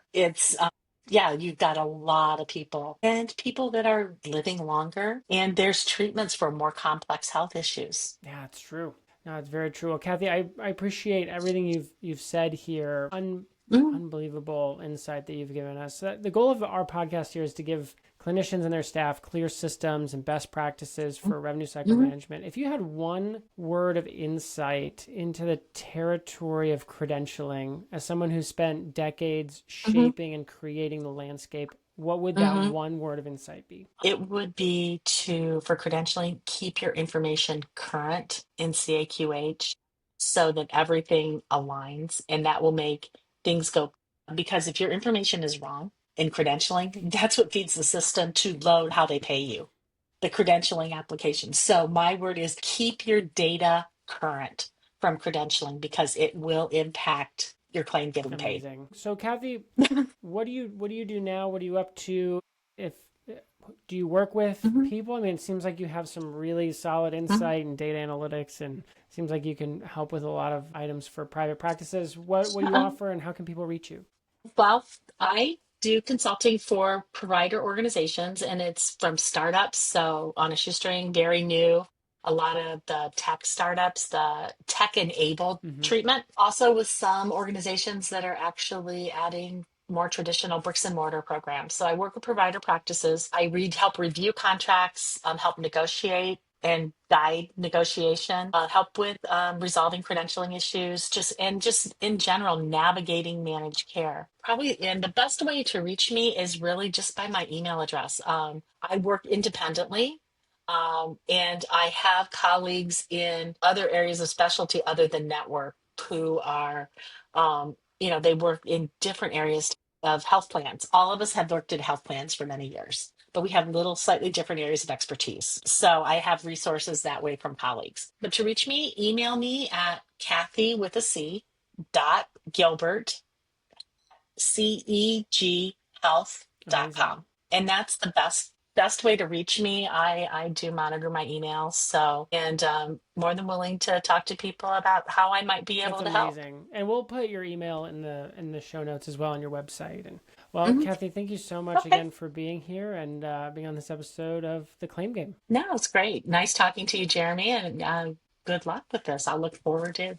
yeah, you've got a lot of people and people that are living longer, and there's treatments for more complex health issues. Yeah, it's true. No, it's very true. Well, Cathy, I appreciate everything you've said here. Mhm. Unbelievable insight that you've given us. The goal of our podcast here is to give clinicians and their staff clear systems and best practices for revenue cycle Mhm. management. If you had one word of insight into the territory of credentialing, as someone who spent decades Mhm. shaping and creating the landscape, what would that Mhm. one word of insight be? It would be for credentialing, keep your information current in CAQH so that everything aligns, and that will make things go. Because if your information is wrong in credentialing, that's what feeds the system to load how they pay you, the credentialing application. So my word is keep your data current from credentialing because it will impact your claim getting paid. Amazing. So, Kathy, what do you do now? What are you up to? If do you work with Mhm. people? I mean, it seems like you have some really solid Mhm. insight and data analytics, and it seems like you can help with a lot of items for private practices. What do you Uh, offer, and how can people reach you? Well, I do consulting for provider organizations, and it's from startups. So on a shoestring, very new. A lot of the tech startups, the tech enabled Hmm. treatment. Also with some organizations that are actually adding more traditional bricks and mortar programs. So I work with provider practices. Help review contracts, help negotiate and guide negotiation, help with resolving credentialing issues, just in general navigating managed care. Probably, and the best way to reach me is really just by my email address. I work independently, and I have colleagues in other areas of specialty other than network who are, they work in different areas of health plans. All of us have worked in health plans for many years, but we have little slightly different areas of expertise. So I have resources that way from colleagues. But to reach me, email me at Cathy with a C .Gilbert Amazing. ceghealth.com. And that's the best way to reach me. I do monitor my emails, so and more than willing to talk to people about how I might be That's able to help. amazing. And we'll put your email in the show notes as well on your website. And well, Mhm. Kathy, thank you so much Okay. again for being here and being on this episode of The Claim Game. No, it's great. Nice talking to you, Jeremy, and good luck with this. I look forward to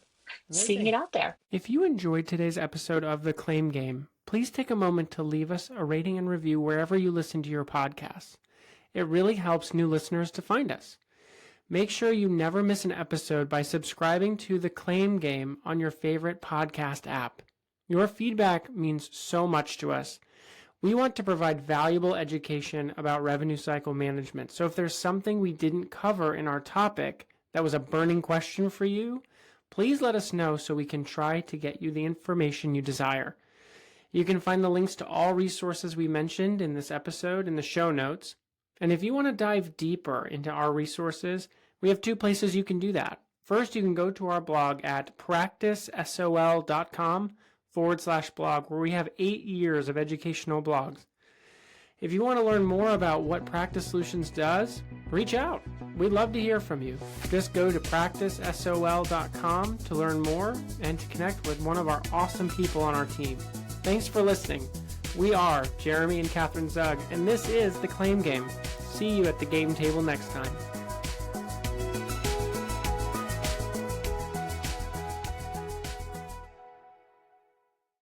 seeing it Amazing. out there. If you enjoyed today's episode of The Claim Game, please take a moment to leave us a rating and review wherever you listen to your podcasts. It really helps new listeners to find us. Make sure you never miss an episode by subscribing to The Claim Game on your favorite podcast app. Your feedback means so much to us. We want to provide valuable education about revenue cycle management. So if there's something we didn't cover in our topic that was a burning question for you, please let us know so we can try to get you the information you desire. You can find the links to all resources we mentioned in this episode in the show notes. And if you want to dive deeper into our resources, we have two places you can do that. First, you can go to our blog at practicesol.com/blog, where we have 8 years of educational blogs. If you want to learn more about what Practice Solutions does, reach out. We'd love to hear from you. Just go to practicesol.com to learn more and to connect with one of our awesome people on our team. Thanks for listening. We are Jeremy and Catherine Zug, and this is The Claim Game. See you at the game table next time.